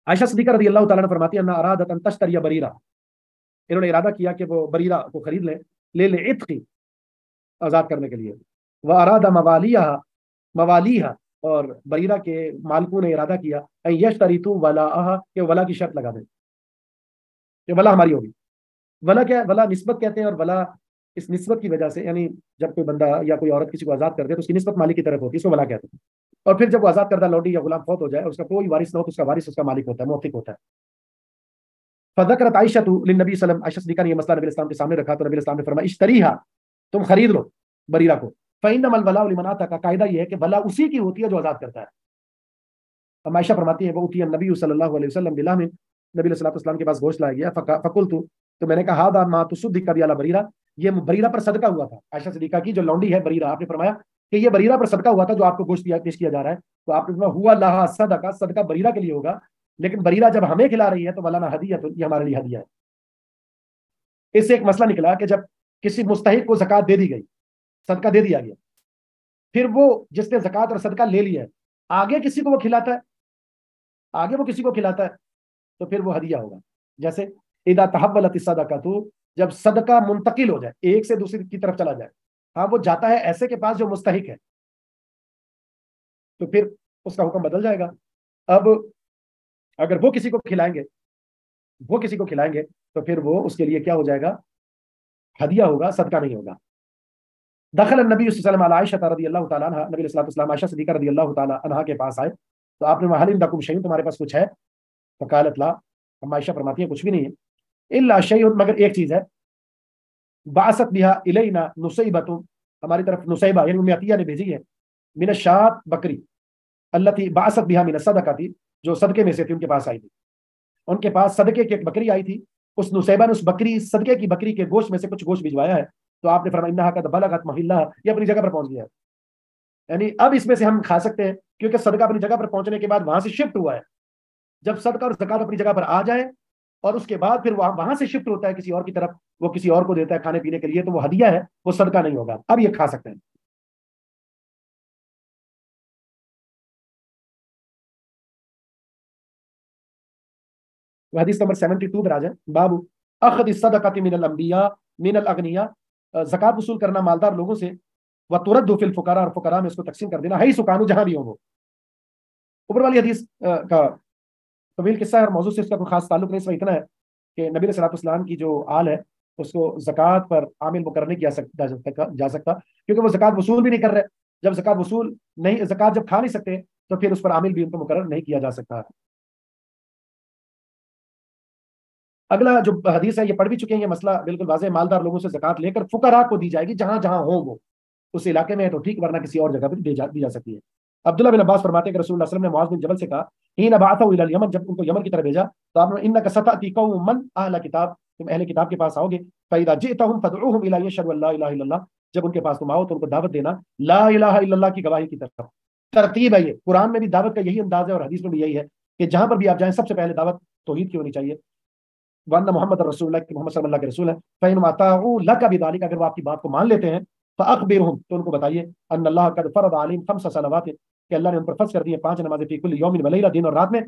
आयशा सिद्दीका रदी अल्लाह तआला अन्हा फरमाती है अन्ना अरादत अन तश्तरिया बरीरा, इन्होंने इरादा किया कि वो बरीरा को खरीद लें, ले इत्की, आजाद करने के लिए। वह अरादा मवालिया, मवालिहा, और बरीरा के मालिकों ने इरादा किया यश्तरीतु वलाहा, के वला की शर्त लगा दें कि वला हमारी होगी। वला क्या है? वला निस्बत कहते हैं, और वला इस निस्बत की वजह से, यानी जब कोई बंदा या कोई औरत किसी को आजाद करते हैं तो उसकी निस्बत मालिक की तरफ होती है, इसको वला कहते हैं। और फिर जब वो आजाद करदा लौंडी या गुलाम फौत हो जाए, उसका कोई वारिस ना हो, तो उसका वारिस उसका मालिक होता है, मौतिक होता है। फदकरत आयशा लिन्नबी सल्लम, आयशा सिद्दीका ने ये मसला नबी इस्लाम के सामने रखा, तो नबी इस्लाम ने फरमाया इश्तरीहा, तुम खरीद लो बरीरा को। फइन्नमल वलाउ लिमन आता, का कायदा ये है कि वला उसी की होती है जो आजाद करता है। अब आयशा फरमाती है वो उतिया नबी सल्लल्लाहु अलैहि वसल्लम बिलाह में, नबी सल्लल्लाहु अलैहि वसल्लम के पास गोश्त लाया गया, फकुलतु, तो मैंने कहा हादा मा तुसद्दिक कबी अला बरीरा, ये बरीरा पर सदका हुआ था। आयशा सिद्दीका की जो लौंडी है बरीरा, आपने फरमाया कि ये बरीरा पर सदका हुआ था, जो आपको गोश्त पेश किया जा रहा है। तो आपने फरमाया हुआ लहा सदका, सदका बरीरा के लिए होगा, लेकिन बरीरा जब हमें खिला रही है तो वलाना हदिया, तो ये हमारे लिए हदिया है। इससे एक मसला निकला कि जब किसी मुस्तहिक को ज़कात दे दी गई, सदका दे दिया गया, फिर वो जिसने ज़कात और सदका ले लिया है, आगे किसी को वो खिलाता है, आगे वो किसी को खिलाता है, तो फिर वो हदिया होगा। जैसे اذا تحولت الصدقۃ، جب صدقہ منتقل ہو جائے، ایک سے دوسری کی طرف چلا جائے، ہاں وہ جاتا ہے ایسے کے پاس جو مستحق ہے، تو پھر اس کا حکم بدل جائے گا. اب اگر وہ کسی کو کھلائیں گے، تو پھر وہ اس کے لیے کیا ہو جائے گا؟ ہدیہ ہوگا، صدقہ نہیں ہوگا. دخل النبی صلی اللہ علیہ وسلم علی عائشہ رضی اللہ تعالیٰ عنہ، نبی علیہ السلام عائشہ صدیقہ رضی اللہ تعالیٰ عنہ کے پاس آئے تو آپ نے وہاں عندکم شیء، تمہارے پاس کچھ ہے؟ فقالت لا، ہم عائشہ فرماتی ہیں کچھ بھی نہیں ہے، الا شیء، مگر ایک چیز ہے، بعثت بها الینا نصیبۃ، ہماری طرف نصیبہ یعنی ام عطیہ نے بھیجی ہے، من الشاۃ، بکری، التي بعثت بها من الصدقہ، جو صدقے میں سے تھی، ان کے پاس آئی تھی، ان کے پاس صدقے کی ایک بکری آئی تھی، اس نصیبہ نے اس بکری، صدقے کی بکری کے گوشت میں سے کچھ گوشت بھجوایا ہے. تو آپ نے فرمایا انہا قد بلغت محلھا، یہ اپنی جگہ پر پہنچ گیا ہے، یعنی اب اس میں سے ہم کھا سکتے ہیں، کیونکہ صدقہ اپنی جگہ پر پہنچنے کے بعد وہاں سے شفٹ ہوا ہے. جب صدقہ اور زکات اپنی جگہ پر آ جائے اور اس کے بعد پھر وہاں سے شفٹ ہوتا ہے کسی اور کی طرف، وہ کسی اور کو دیتا ہے کھانے پینے کے لیے، تو وہ ہدیہ ہے، وہ صدقہ نہیں ہوگا، اب یہ کھا سکتے ہیں. حدیث نمبر 72 پر آ جائیں. باب اخذ الصدقۃ من الانبیاء من الاغنیاء، زکات وصول کرنا مالدار لوگوں سے، وترد فی الفقراء، اور فقراء میں اس کو تقسیم کر دینا، حیث کانوا، جہاں بھی ہوں وہ. اوپر والی حدیث کا طویل قصہ ہے اور موضوع سے اس کا کوئی خاص تعلق نہیں، اس میں اتنا ہے کہ نبی صلی اللہ علیہ وسلم کی جو آل ہے اس کو زکوٰۃ پر عامل مقرر نہیں کیا جا سکتا، کیونکہ وہ زکوٰۃ وصول بھی نہیں کر رہے. جب زکوٰۃ وصول نہیں، زکوٰۃ جب کھا نہیں سکتے تو پھر اس پر عامل بھی ان کو مقرر نہیں کیا جا سکتا. اگلا جو حدیث ہے یہ پڑھ بھی چکے ہیں، یہ مسئلہ بالکل واضح ہے، مالدار لوگوں سے زکوٰۃ لے کر فقراء کو دی جائے گی، جہاں جہاں ہوں وہ، اس علاقے میں ہے تو ٹھیک، ورنہ کسی اور جگہ پہ دی جا سکتی ہے. عبداللہ بن عباس فرماتے ہیں کہ رسول اللہ صلی اللہ علیہ وسلم نے معاذ بن جبل سے کہا، حین بعثہ الی الیمن، جب ان کو یمن کی طرف بھیجا تو آپ نے انک ستأتی قوما اہل کتاب، تم اہل کتاب کے پاس آؤ گے، فاذا جئتهم فادعوهم الى یشهدوا ان لا الہ الا اللہ، جب ان کے پاس تم آؤ تو ان کو دعوت دینا لا الہ الا اللہ کی گواہی کی طرف. ترتیب ہے یہ، قرآن میں بھی دعوت کا یہی انداز ہے اور حدیث میں بھی یہی ہے کہ جہاں پر بھی آپ جائیں سب سے پہلے دعوت توحید کی ہونی چاہیے، وان محمد رسول اللہ، کہ محمد صلی اللہ کے رسول ہے. فإن اطاعوا لك بذلك، اگر وہ آپ کی بات کو مان لیتے ہیں، فاخبرهم، تو ان کو بتائیے، ان اللہ قد فرض عليهم 5 صلوات، کہ اللہ نے ان پر فرض کر دی ہیں 5 نمازیں، فی کل یوم ولیلہ، دن اور رات میں.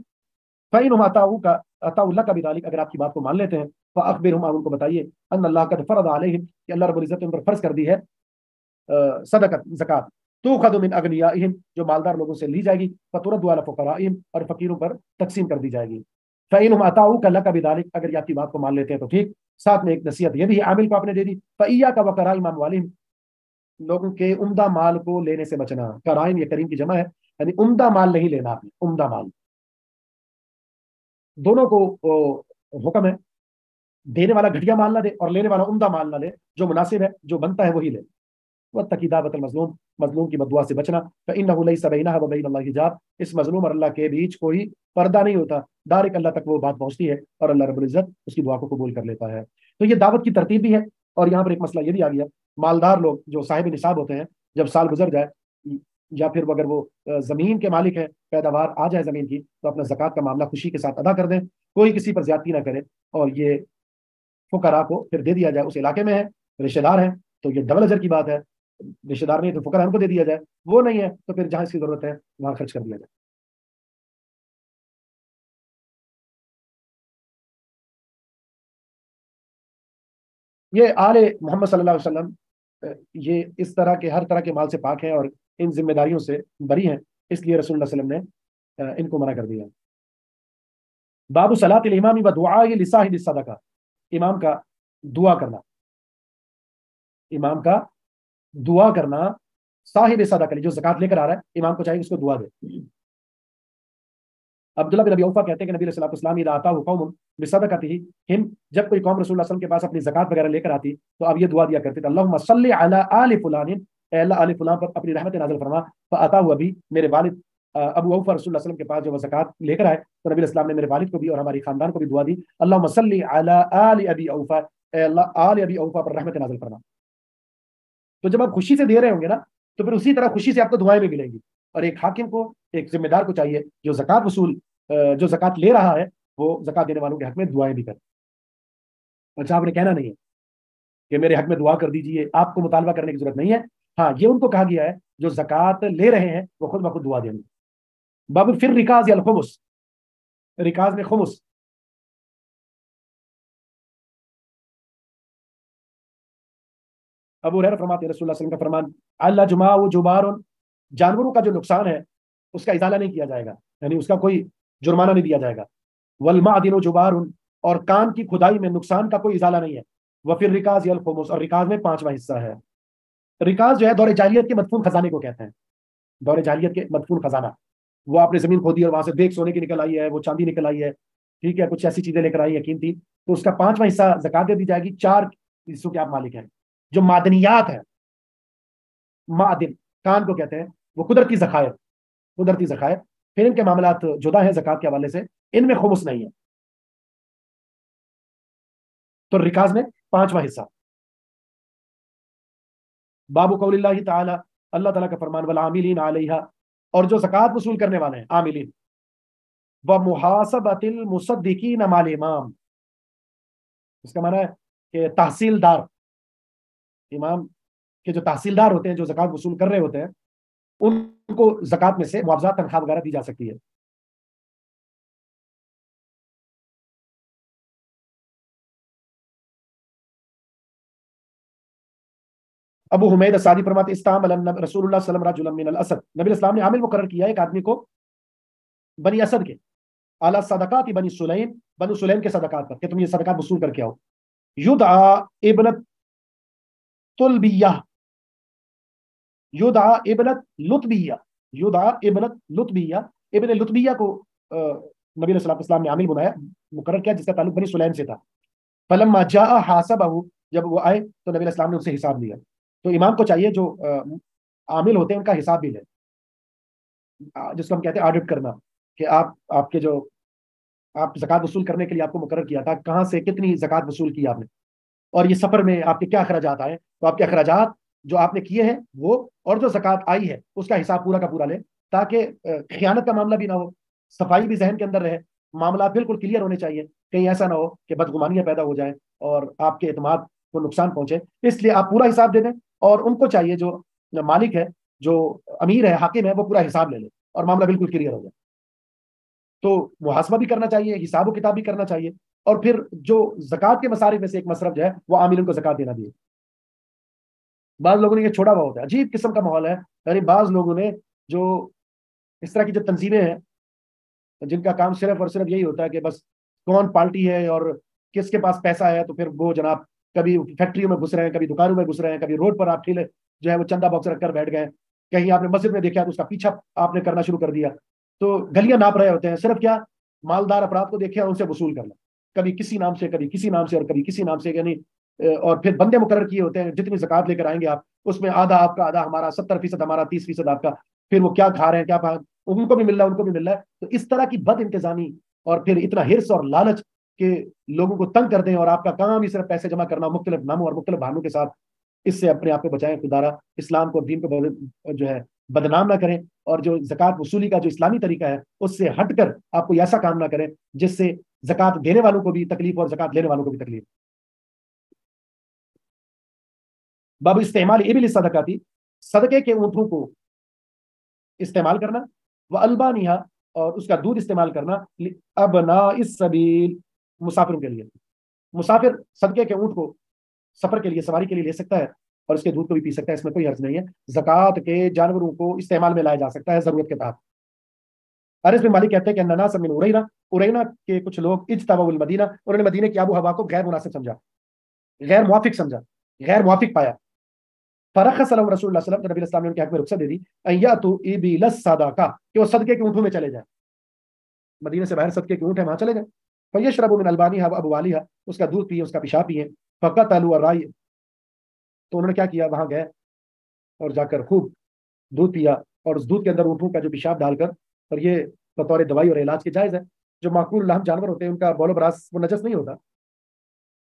فإنهم اطاعوا لك بذلك، اگر آپ کی بات کو مان لیتے ہیں، فاخبرهم، آپ ان کو بتائیے، ان اللہ قد فرض عليهم، کہ اللہ رب العزت نے ان پر فرض کر دی ہے صدقۃ، زکات، تؤخذ من اغنیائهم، جو مالدار لوگوں سے لی جائے گی، فترد على فقرائهم، اور فقیروں پر تقسیم کر دی جائے گی. فإنهم اطاعوك لك بذلك، اگر یہ آپ کی بات کو مان لیتے ہیں تو ٹھیک. ساتھ میں ایک نصیحت یہ بھی ہے، عامل کو آپ نے دے دی، فإياك وكرائم أموالهم، لوگوں کے عمدہ مال کو لینے سے بچنا. کرائم یہ کریم کی جمع ہے، یعنی عمدہ مال نہیں لینا آپ نے، عمدہ مال. دونوں کو حکم ہے، دینے والا گھٹیا مال نہ دے اور لینے والا عمدہ مال نہ لے، جو مناسب ہے، جو بنتا ہے وہی لے. واتقی دعوت المظلوم، مظلوم کی بددعا سے بچنا. فإنه ليس بينها وبين الله حجاب، اس مظلوم اور اللہ کے بیچ کوئی پردہ نہیں ہوتا، ڈائریکٹ اللہ تک وہ بات پہنچتی ہے اور اللہ رب العزت اس کی دعا کو قبول کر لیتا ہے. تو یہ دعوت کی ترتیب بھی ہے. اور یہاں پر ایک مسئلہ یہ بھی آ گیا، مالدار لوگ جو صاحب نصاب ہوتے ہیں، جب سال گزر جائے یا پھر اگر وہ زمین کے مالک ہیں، پیداوار آ جائے زمین کی، تو اپنا زکوٰۃ کا معاملہ خوشی کے ساتھ ادا کر دیں، کوئی کسی پر زیادتی نہ کرے، اور یہ فقراء کو پھر دے دیا جائے. اس علاقے میں ہے، رشتہ دار ہیں، تو یہ ڈبل اجر کی بات ہے. رشتہ دار نہیں تو فقراء ان کو دے دیا جائے، وہ نہیں ہے تو پھر جہاں اس کی ضرورت ہے وہاں خرچ کر دیا جائے. یہ آل محمد صلی اللہ علیہ وسلم یہ اس طرح کے ہر طرح کے مال سے پاک ہیں اور ان ذمہ داریوں سے بری ہیں، اس لیے رسول اللہ صلی اللہ علیہ وسلم نے ان کو منع کر دیا. باب صلاۃ الامام و دعاء لصاحب الصدقہ، امام کا دعا کرنا، امام کا دعا کرنا صاحب صدقہ، جو زکات لے کر آ رہا ہے، امام کو چاہیے اس کو دعا دے. عبداللہ بن ابی اوفا کہتے ہیں کہ نبی علیہ الصلوۃ والسلام اذا اتاه قوم بصدقتهم، جب کوئی قوم رسول اللہ صلی اللہ علیہ وسلم کے پاس اپنی زکات وغیرہ لے کر آتی تو آپ یہ دعا دیا کرتے تھے، اللہم صلی علی آل فلان، اے اللہ آل فلان پر اپنی رحمت نازل فرما. فاتاه ابی، میرے والد ابو اوفا رسول اللہ صلی اللہ علیہ وسلم کے پاس جو وہ زکات لے کر آئے تو نبی علیہ السلام نے میرے والد کو بھی اور ہماری خاندان کو بھی دعا دی، اللہم صلی علی آل ابی اوفا، اے اللہ آل ابی اوفا پر رحمت نازل فرما. تو جب آپ خوشی سے دے رہے ہوں گے نا تو پھر اسی طرح خوشی سے آپ کو دعائیں بھی ملیں گی. اور ایک حاکم کو، ایک ذمہ دار کو چاہیے جو زکات وصول جو زکات لے رہا ہے وہ زکات دینے والوں کے حق میں دعائیں بھی کرے. اچھا، آپ نے کہنا نہیں ہے کہ میرے حق میں دعا کر دیجئے، آپ کو مطالبہ کرنے کی ضرورت نہیں ہے. ہاں، یہ ان کو کہا گیا ہے جو زکات لے رہے ہیں وہ خود بخود دعا دیں گے. باب پھر رکاز یا الخمس، رکاز میں خمس ابو ہریرہ فرماتے ہیں رسول اللہ صلی اللہ علیہ وسلم کا فرمان، اللہ جمع و جبار، جانوروں کا جو نقصان ہے اس کا ازالہ نہیں کیا جائے گا، یعنی اس کا کوئی جرمانہ نہیں دیا جائے گا، والمعدن و جبار، اور کان کی کھدائی میں نقصان کا کوئی ازالہ نہیں ہے، وفی الرکاز الخمس، اور رکاز میں پانچواں حصہ ہے۔ رکاز جو ہے دور جاہلیت کے مدفون خزانے کو کہتے ہیں، دور جاہلیت کے مدفون خزانہ، وہ آپ نے زمین کھودی اور وہاں سے دیکھ سونے کی نکل آئی ہے، وہ چاندی نکل آئی ہے، ٹھیک ہے، کچھ ایسی چیزیں لے کر آئی ہیں قیمتی، تو اس کا پانچواں حصہ زکات دے دی جائے گی، چار حصوں کے آپ مالک ہیں۔ جو معدنیات ہے، معدن کان کو کہتے ہیں، وہ قدرتی ذخائر، قدرتی ذخائر، پھر ان کے معاملات جدا ہیں زکات کے حوالے سے، ان میں خمس نہیں ہے، تو رکاز میں پانچواں حصہ۔ باب قول اللہ تعالی، اللہ تعالیٰ کا فرمان، والعاملین علیہا، اور جو زکات وصول کرنے والے ہیں عاملین، ومحاسبۃ المصدقین مع الامام، اس کا معنی ہے کہ تحصیلدار، امام کے جو تحصیلدار ہوتے ہیں جو زکات وصول کر رہے ہوتے ہیں، ان کو زکات میں سے معاوضہ تنخواہ وغیرہ دی جا سکتی ہے۔ ابو حمید الساعدی فرماتے استعمل رسول اللہ صلی اللہ علیہ وسلم من الاسد، نبی الاسلام نے عامل مقرر کیا ایک آدمی کو بنی اسد کے، اعلی صدقات بنی سلیم، بنو سلیم کے صدقات پر، کہ تم یہ صدقات وصول کر کے آؤ۔ یدعا ابن طلبیہ، یدعا ابنت لطبیہ، یدعا ابنت لطبیہ، ابن لطبیہ کو نبی علیہ السلام نے عامل بنایا، مقرر کیا، جس کا تعلق بنی سلیم سے تھا۔ فلما جاء حاسبہ، جب وہ آئے تو نبی علیہ السلام نے ان سے حساب لیا۔ تو امام کو چاہیے جو عامل ہوتے ہیں ان کا حساب بھی لے، جس کو ہم کہتے ہیں آڈٹ کرنا، کہ آپ کے جو آپ زکات وصول کرنے کے لیے آپ کو مقرر کیا تھا، کہاں سے کتنی زکات وصول کی آپ نے، اور یہ سفر میں آپ کے کیا اخراجات آئے، تو آپ کے اخراجات جو آپ نے کیے ہیں وہ، اور جو زکات آئی ہے اس کا حساب پورا کا پورا لیں، تاکہ خیانت کا معاملہ بھی نہ ہو، صفائی بھی ذہن کے اندر رہے، معاملات بالکل کلیئر ہونے چاہیے، کہیں ایسا نہ ہو کہ بدگمانیاں پیدا ہو جائیں اور آپ کے اعتماد کو نقصان پہنچے، اس لیے آپ پورا حساب دے دیں، اور ان کو چاہیے جو مالک ہے، جو امیر ہے، حاکم ہے، وہ پورا حساب لے لے اور معاملہ بالکل کلیئر ہو جائے۔ تو محاسبہ بھی کرنا چاہیے، حساب و کتاب بھی کرنا چاہیے، اور پھر جو زکات کے مصارف میں سے ایک مصرف جو ہے وہ عاملین کو زکات دینا بھی ہے۔ بعض لوگوں نے یہ چھوڑا ہوا ہوتا ہے، عجیب قسم کا ماحول ہے، یعنی بعض لوگوں نے جو اس طرح کی جو تنظیمیں ہیں جن کا کام صرف اور صرف یہی ہوتا ہے کہ بس کون پارٹی ہے اور کس کے پاس پیسہ ہے، تو پھر وہ جناب کبھی فیکٹریوں میں گھس رہے ہیں، کبھی دکانوں میں گھس رہے ہیں، کبھی روڈ پر آپ ٹھیلے جو ہے وہ چندہ باکس رکھ کر بیٹھ گئے، کہیں آپ نے مسجد میں دیکھا تو اس کا پیچھا آپ نے کرنا شروع کر دیا، تو گلیاں ناپ رہے ہوتے ہیں، صرف کیا مالدار افراد کو دیکھے ان سے وصول کرنا، کبھی کسی نام سے، کبھی کسی نام سے، اور کبھی کسی نام سے، یعنی اور پھر بندے مقرر کیے ہوتے ہیں، جتنی زکات لے کر آئیں گے آپ، اس میں آدھا آپ کا، آدھا ہمارا، 70% ہمارا، 30% آپ کا، پھر وہ کیا کھا رہے ہیں، کیا ان کو بھی مل رہا ہے، ان کو بھی مل رہا ہے، تو اس طرح کی بد انتظامی اور پھر اتنا ہرس اور لالچ کہ لوگوں کو تنگ کر دیں، اور آپ کا کام ہی صرف پیسے جمع کرنا مختلف ناموں اور مختلف بہانوں کے ساتھ، اس سے اپنے آپ کو بچائیں خدارا، اسلام کو، دین کو جو ہے بدنام نہ کریں، اور جو زکات وصولی کا جو اسلامی طریقہ ہے اس سے ہٹ کر آپ کوئی ایسا کام نہ کریں جس سے زکات دینے والوں کو بھی تکلیف اور زکات لینے والوں کو بھی تکلیف۔ باب استعمال ابل صدقاتی، صدقے کے اونٹوں کو استعمال کرنا، وہ البانیہ، اور اس کا دودھ استعمال کرنا، ابناء السبیل، مسافروں کے لیے، مسافر صدقے کے اونٹ کو سفر کے لیے، سواری کے لیے لے سکتا ہے، اور اس کے دودھ کو بھی پی سکتا ہے، اس میں کوئی حرج نہیں ہے، زکات کے جانوروں کو استعمال میں لایا جا سکتا ہے ضرورت کے تحت۔ انس بن مالک کہتے ہیں کہ اننا من ارینا، ارینا کے کچھ لوگ اجتبوا المدینہ، انہوں نے مدینے کی آب و ہوا کو غیر مناسب سمجھا، غیر موافق سمجھا، غیر موافق پایا، فرخص لهم رسول اللہ صلی اللہ علیہ وسلم، نبی اسلام نے ان کے حق میں رخصت دے دی، ان یاتوا ابل الصدقہ، کہ وہ صدقے کے اونٹوں میں چلے جائیں، مدینے سے باہر صدقے کے اونٹ ہیں وہاں چلے جائیں، فیشربوا من البانیھا وابوالیھا، اس کا دودھ پیئیں، اس کا پیشاب پیئیں، فقتلوا الراعی، تو انہوں نے کیا کیا، وہاں گئے اور جا کر خوب دودھ پیا، اور اس دودھ کے اندر اونٹوں کا جو پیشاب ڈال کر، اور یہ بطور دوائی اور علاج کے جائز ہے، جو معقول لحم جانور ہوتے ہیں ان کا بول و براز وہ نجس نہیں ہوتا،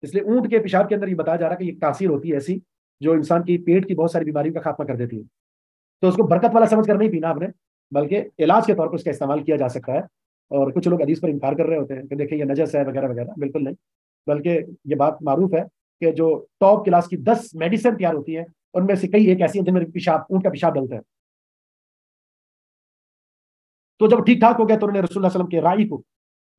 اس لیے اونٹ کے پیشاب کے اندر یہ بتایا جا رہا ہے کہ ایک تاثیر ہوتی ہے ایسی جو انسان کی پیٹ کی بہت ساری بیماریوں کا خاتمہ کر دیتی ہے، تو اس کو برکت والا سمجھ کر نہیں پینا آپ نے، بلکہ علاج کے طور پر اس کا استعمال کیا جا سکتا ہے، اور کچھ لوگ حدیث پر انکار کر رہے ہوتے ہیں کہ دیکھیں یہ نجس ہے وغیرہ وغیرہ، بالکل نہیں، بلکہ یہ بات معروف ہے کہ جو ٹاپ کلاس کی 10 میڈیسن تیار ہوتی ہیں ان میں سے کئی ایک ایسی ہیں جن میں پیشاب، اونٹ کا پیشاب ڈلتا ہے۔ تو جب ٹھیک ٹھاک ہو گیا تو انہوں نے رسول اللہ صلی اللہ علیہ وسلم کے راعی کو،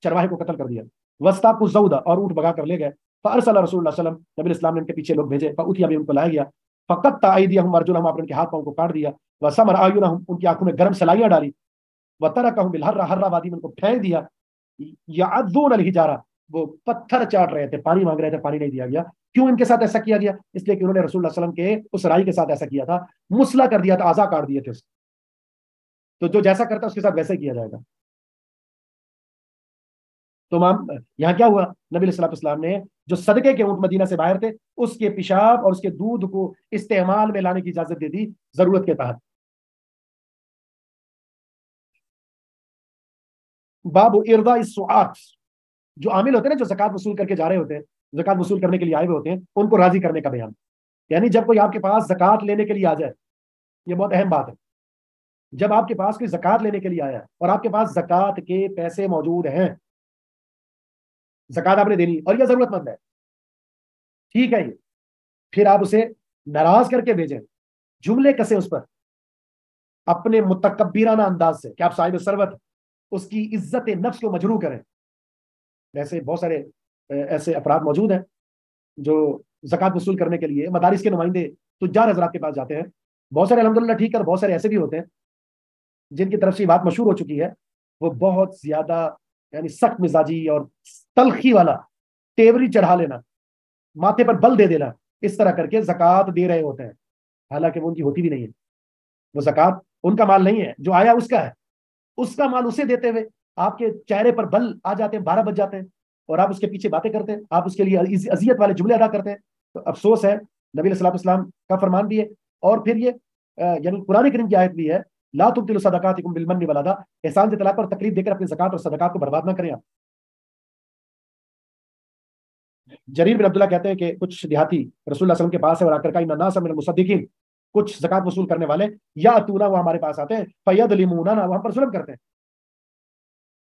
چرواہے کو قتل کر دیا، وسطاق الزودہ، اور اونٹ بگا کر لے گئے، فارسل رسول اللہ صلی اللہ علیہ وسلم، نبی اسلام نے ان کے پیچھے لوگ بھیجے، فاوتي بھی ان کو لایا گیا، फक़त्ता अयदियहुम अर्जुलहुम, आपने उनके हाथ पांव को काट दिया, वसमर आयुनहुम, उनकी आंखों में गर्म सलाइयां डाली, वतरकहुम बिल हर्रा, हर्रा वादी में उनको फेंक दिया, यअदून अल हिजारा, वो पत्थर चाट रहे थे, पानी मांग रहे थे, पानी नहीं दिया गया। क्यों इनके साथ ऐसा किया गया? इसलिए कि उन्होंने रसूलुल्लाह सल्लल्लाहु अलैहि वसल्लम के उस राई के साथ ऐसा किया था, मुसला कर दिया था, आज़ा काट दिए थे उसके। तो जो जैसा करता है उसके साथ वैसा ही किया जाएगा। तो यहाँ क्या हुआ, नबी सल्लल्लाहु अलैहि वसल्लम ने जो सदके के ऊंट मदीना से बाहर थे, उसके पेशाब और उसके दूध को इस्तेमाल में लाने की इजाजत दे दी जरूरत के तहत। बाबू इर्दा इस्सुआत, जो आमिल होते हैं ना, जो ज़कात वसूल करके जा रहे होते हैं, ज़कात वसूल करने के लिए आए हुए होते हैं, उनको राजी करने का बयान। यानी जब कोई आपके पास ज़कात लेने के लिए आ जाए, ये बहुत अहम बात है, जब आपके पास कोई ज़कात लेने के लिए आया और आपके पास ज़कात के पैसे मौजूद हैं, ज़कात आपने देनी और यह जरूरतमंद है, ठीक है, ये फिर आप उसे नाराज करके भेजें, जुमले कसे उस पर अपने मुतकब्बिराना अंदाज से कि आप साहिब सरवत, उसकी इज्जत नफ्स को मजरू करें। वैसे बहुत सारे ऐसे अफराद मौजूद हैं जो ज़कात वसूल करने के लिए मदारिस के नुमाइंदे तुज्जार हजरात के पास जाते हैं। बहुत सारे अल्हम्दुलिल्लाह ठीक है, बहुत सारे ऐसे भी होते हैं जिनकी तरफ से बात मशहूर हो चुकी है, वो बहुत ज्यादा यानी सख्त मिजाजी और तलखी वाला, तेवरी चढ़ा लेना, माथे पर बल दे देना, इस तरह करके ज़कात दे रहे होते हैं, हालांकि वो उनकी होती भी नहीं है। वो ज़कात उनका माल नहीं है, जो आया उसका है, उसका माल उसे देते हुए आपके चेहरे पर बल आ जाते हैं, 12 बज जाते हैं, और आप उसके पीछे बातें करते हैं, आप उसके लिए अजियत वाले जुमले अदा करते हैं। तो अफसोस है, नबी सल्लल्लाहु अलैहि वसल्लम का फरमान भी है, और फिर ये यानी कुरान करीम की आयत भी है, ला तुब्तिलू सदकातिकुम बिल मन्नि वल अज़ा, एहसान जताने पर तकलीफ देकर अपनी ज़कात और सदकात को बर्बाद ना करें आप। जरीर बिन अब्दुल्ला कहते हैं कि कुछ देहाती रसूलुल्लाह सल्लल्लाहु अलैहि वसल्लम के पास है और आकर का इन्ना नास मिनल मुसद्दिकीन, कुछ ज़कात वसूल करने वाले, या तूना, वो हमारे पास आते हैं, फयदलिमूना, वो हम पर जुल्म करते हैं।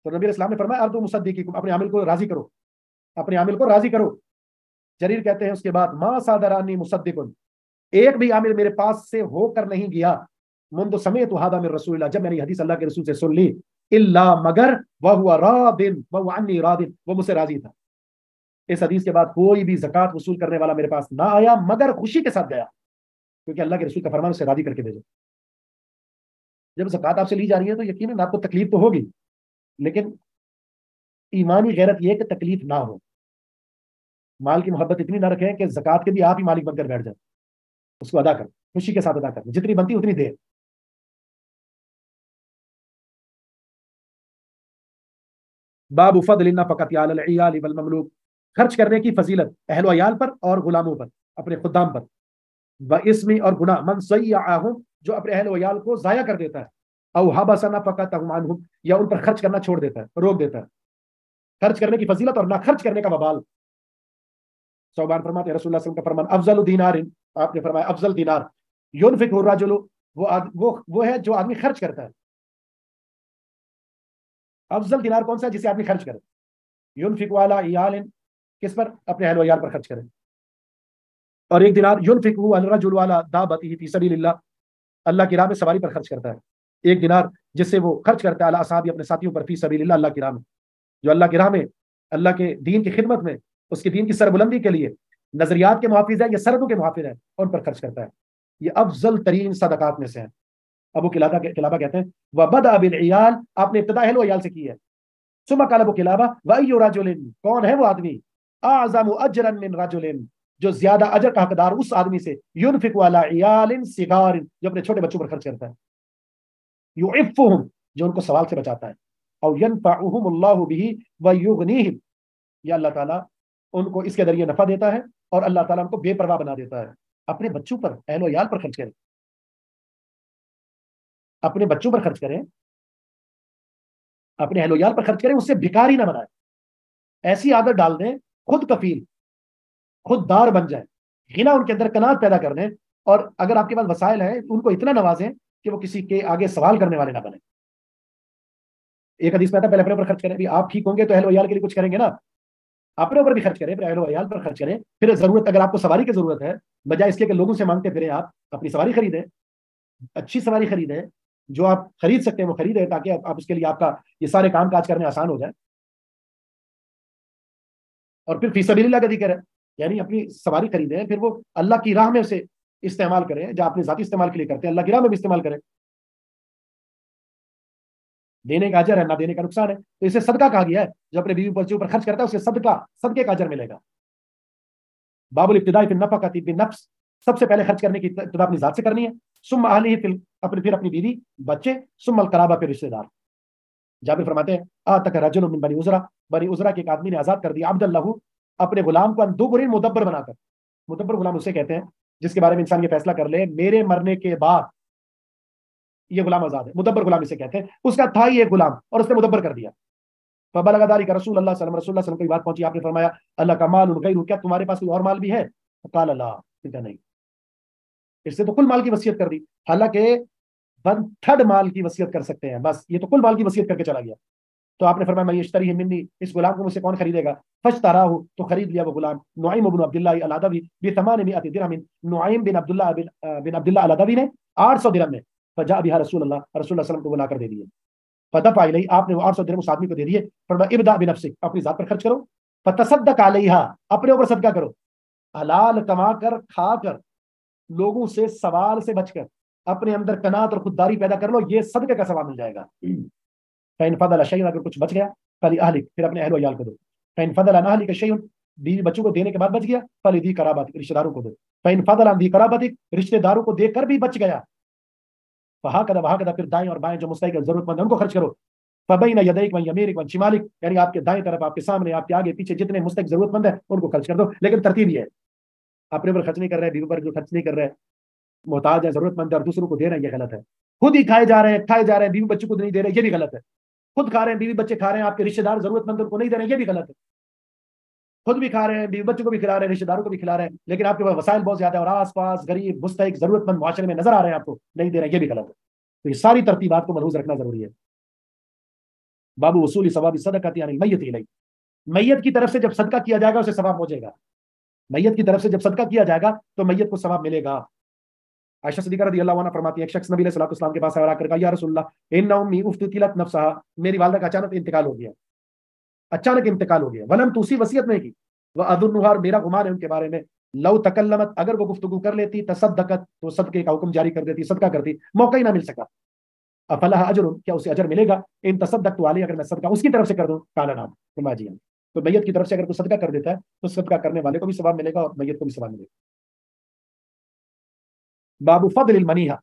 तो नबी इस्लाम ने फरमाया अर्दु मुसद्दिकीकुम, अपने आमिल को राजी करो, अपने आमिल को राजी करो। जरीर कहते हैं उसके बाद, मा सादरानी मुसद्दिकुन, एक भी आमिल मेरे पास से होकर नहीं गया, मुंदु समेतु हादा मिन रसूलिल्लाह, जब मैंने हदीस अल्लाह के रसूल से सुन ली, इल्ला, मगर, वह हुआ रादिन, वह हुआ अन्नी रादिन, वो मुझसे राजी था। इस हदीस के बाद कोई भी ज़कात वसूल करने वाला मेरे पास ना आया मगर खुशी के साथ गया, क्योंकि अल्लाह के रसूल का फरमान उसे राजी करके भेजो। जब ज़कात आपसे ली जा रही है तो यकीनन आपको तकलीफ तो होगी, लेकिन ईमानी गैरत यह है कि तकलीफ ना हो, माल की मोहब्बत इतनी ना रखें कि ज़कात के भी आप ही मालिक बनकर बैठ जाए, उसको अदा कर, खुशी के साथ अदा कर, जितनी बनती उतनी दे। बाबू फदल नफ़क़त अलल इयाल वल ममलूक, खर्च करने की फजीलत अहल अयाल पर और गुलामों पर, अपने खुदाम पर। व इसमी, और गुनाह, मन सय्यअहुम, जो अपने अहल अयाल को जाया कर देता है, औ हबस नफ़क़तहुम अन्हुम, या उन पर खर्च करना छोड़ देता है, रोक देता है। खर्च करने की फजीलत और ना खर्च करने का वबाल। सौबान फरमाते हैं, रसूलुल्लाह सल्लल्लाहु अलैहि वसल्लम का फरमान, अफजल दीनारिन, आपने फरमाया अफजल दीनार, युनफिकु रजुलु, वो है जो आदमी खर्च करता है। अफजल दीनार कौन सा है? जिसे आदमी खर्च करे। युनफिकु अला इयालिन, किस पर? अपने अहल वयाल पर खर्च करे। और एक दिनार युनफिकु अला रजुलु अला दाबतिही फी सबीलिल्लाह, अल्लाह की राह में सवारी पर खर्च करता है। एक दिनार जिससे वो खर्च करता है अला असहाबी, अपने साथियों पर, फी सबीलिल्लाह, अल्लाह की राह में, जो अल्लाह की राह में, अल्लाह के दीन की खिदमत में, उसके दीन की सरबुलंदी के लिए नजरियात के मुहाफिज है या सरहदों के मुहाफिज है, उन पर खर्च करता है। ये अफजल तरीन सदकात में से है। अबू किलाबा कहते हैं, वह बदा बिल इयाल, आपने इब्तिदा अहल वयाल से की है। सुमा काल अबू किलाबा, व अय्यु रजुलिन, कौन है वो आदमी, आज़मु अजरन मिन रजुलिन, जो ज्यादा अजर का हकदार उस आदमी से, युनफिकु अला इयालिन सिगारिन, जो अपने छोटे बच्चों पर खर्च करता है, युइफ्फुहुम, जो उनको सवाल से बचाता है, और यनफअहुमुल्लाहु बिही व युगनीहिम, या अल्लाह ताला उनको इसके जरिए नफा देता है और अल्लाह ताला उनको बेपरवाह बना देता है। अपने बच्चों पर, अहल वयाल पर खर्च करें, अपने बच्चों पर खर्च करें, अपने अहल वयाल पर खर्च करें, उससे भिखारी ना बनाए, ऐसी आदत डाल दें, खुद कफील, खुद दार बन जाए, घिना उनके अंदर कनात पैदा कर दें, और अगर आपके पास वसाइल है उनको इतना नवाजें कि वो किसी के आगे सवाल करने वाले ना बने। एक हदीस में आता है, पहले अपने ऊपर खर्च करें, भी आप ठीक होंगे तो अहल वयाल के लिए कुछ करेंगे ना, अपने ऊपर भी खर्च करें, फिर अहल वयाल पर खर्च करें। फिर जरूरत, अगर आपको सवारी की जरूरत है, बजाय इसके कि लोगों से मांगते फिरें, आप अपनी सवारी खरीदें, अच्छी सवारी खरीदें, जो आप खरीद सकते हैं वो खरीदें, ताकि आप उसके लिए आपका ये सारे काम काज करने आसान हो जाए। और फिर फी सबीलिल्लाह का जिक्र है, यानी अपनी सवारी खरीदें, फिर वो अल्लाह की राह में उसे استعمال کریں جہاں اپنے ذاتی استعمال کے لیے کرتے ہیں، اللہ کی راہ میں بھی استعمال کریں. دینے کا اجر ہے، نہ دینے کا نقصان ہے. تو اسے صدقہ کہا گیا ہے. جو اپنے بیوی بچوں پر خرچ کرتا ہے اسے صدقے کا اجر ملے گا. باب الابتداء فی النفقۃ بالنفس، سب سے پہلے خرچ کرنے کی ابتدا اپنی ذات سے کرنی ہے. ثم اہلہ، پھر اپنی بیوی بچے. ثم القرابہ، پھر رشتے دار. جابر فرماتے ہیں آتک رجل من بنی عذرا، بنی عذرا کے ایک آدمی نے آزاد کر دیا عبد اللہ، اپنے غلام کو دبر مدبر بنا کر. مدبر غلام اسے کہتے ہیں جس کے بارے میں انسان یہ فیصلہ کر لے میرے مرنے کے بعد یہ غلام آزاد ہے. مدبر غلام اسے کہتے ہیں. اس کا تھا ہی ایک غلام اور اس نے مدبر کر دیا. فبلغ ذلك رسول اللہ صلی اللہ علیہ وسلم کو بات پہنچی. آپ نے فرمایا اللہ کا مال غیر، کیا تمہارے پاس کوئی اور مال بھی ہے؟ قال اللہ، نہیں. اس سے تو کل مال کی وصیت کر دی. حالانکہ 1/3 مال کی وصیت کر سکتے ہیں بس، یہ تو کل مال کی وصیت کر کے چلا گیا. تو آپ نے فرمایا میں یشتری ہے منی، اس غلام کو مجھ سے کون خریدے گا؟ فاشتراه، تو خرید لیا وہ غلام. نعیم بن عبد اللہ العدوی ب800 درہم، نعیم بن عبداللہ العدوی نے 800 درہم میں. فجاء بها رسول اللہ، رسول اللہ صلی اللہ علیہ وسلم کو لا کر دے دیے. فدفع الیہ، آپ نے وہ 800 درہم اس آدمی کو دے دیے. فرمایا ابدأ بنفسک، اپنی ذات پر خرچ کرو. فتصدق علیہا، اپنے اوپر صدقہ کرو. حلال کما کر کھا کر لوگوں سے سوال سے بچ کر اپنے اندر قناعت اور خودداری پیدا کر لو، یہ صدقے کا ثواب مل جائے گا. فإن فضل شيء، اگر کچھ بچ گیا فلأهلك، پھر اپنے اہل و عیال کو دو. فإن فضل عن أهلك شيء، بیوی بچوں کو دینے کے بعد بچ گیا فلذي قرابتك، رشتہ داروں کو دو. فإن فضل عن ذي قرابتك، رشتہ داروں کو دے کر بھی بچ گیا فهكذا، پھر دائیں اور بائیں جو مستحق ضرورت مند ہیں ان کو خرچ کرو. فبين يديك من يمينك من شمالك، یعنی آپ کے دائیں طرف، آپ کے سامنے، آپ کے آگے پیچھے جتنے مستحق ضرورت مند ہیں ان کو خرچ کر دو. لیکن ترتیب یہ ہے، اپنے اوپر خرچ نہیں کر رہے، بیوی پر جو خرچ نہیں کر رہے، محتاج ہے، ضرورت مند ہے اور دوسروں کو دے رہے ہیں، یہ غلط ہے. خود ہی کھائے جا رہے ہیں بیوی بچوں کو نہیں دے رہے، یہ بھی غلط ہے. خود کھا رہے ہیں، بیوی بچے کھا رہے ہیں، آپ کے رشتے دار ضرورت مند ان کو نہیں دے رہے ہیں، یہ بھی غلط ہے. خود بھی کھا رہے ہیں، بیوی بچوں کو بھی کھلا رہے ہیں، رشتے داروں کو بھی کھلا رہے ہیں، لیکن آپ کے پاس وسائل بہت زیادہ ہے اور آس پاس غریب مستحق ضرورت مند معاشرے میں نظر آ رہے ہیں، آپ کو نہیں دے رہے ہیں، یہ بھی غلط ہے. تو یہ ساری ترتیبات کو ملحوظ رکھنا ضروری ہے. باب وصول ثواب الصدقۃ عن المیت الیہ، میت کی طرف سے جب صدقہ کیا جائے گا اسے ثواب پہنچے گا. میت کی طرف سے جب صدقہ کیا جائے گا تو میت کو ثواب ملے گا. عائشہ صدیقہ رضی اللہ عنہ فرماتی ہے ایک شخص نبی علیہ الصلوۃ والسلام کے پاس آیا کر کہا یا رسول اللہ ان امی افتتلت نفسها، میری والدہ کا اچانک انتقال ہو گیا، اچانک انتقال ہو گیا. ولم توصی، وصیت نہیں کی. واظنها، میرا گمان ہے ان کے بارے میں، لو تکلمت، اگر وہ گفتگو کر لیتی، تصدقت، تو صدقے کا حکم جاری کر دیتی، صدقہ کرتی، موقع ہی نہ مل سکا. افلها اجر، کیا اسے اجر ملے گا؟ ان تصدقت علیہ، اگر میں صدقہ اس کی طرف سے کر دوں. قال نعم، فرمایا جی. تو میت کی طرف سے اگر کوئی صدقہ کر دیتا ہے تو صدقہ کرنے والے کو بھی ثواب ملے گا اور میت کو بھی ثواب ملے گا. باب فضل المنیحہ،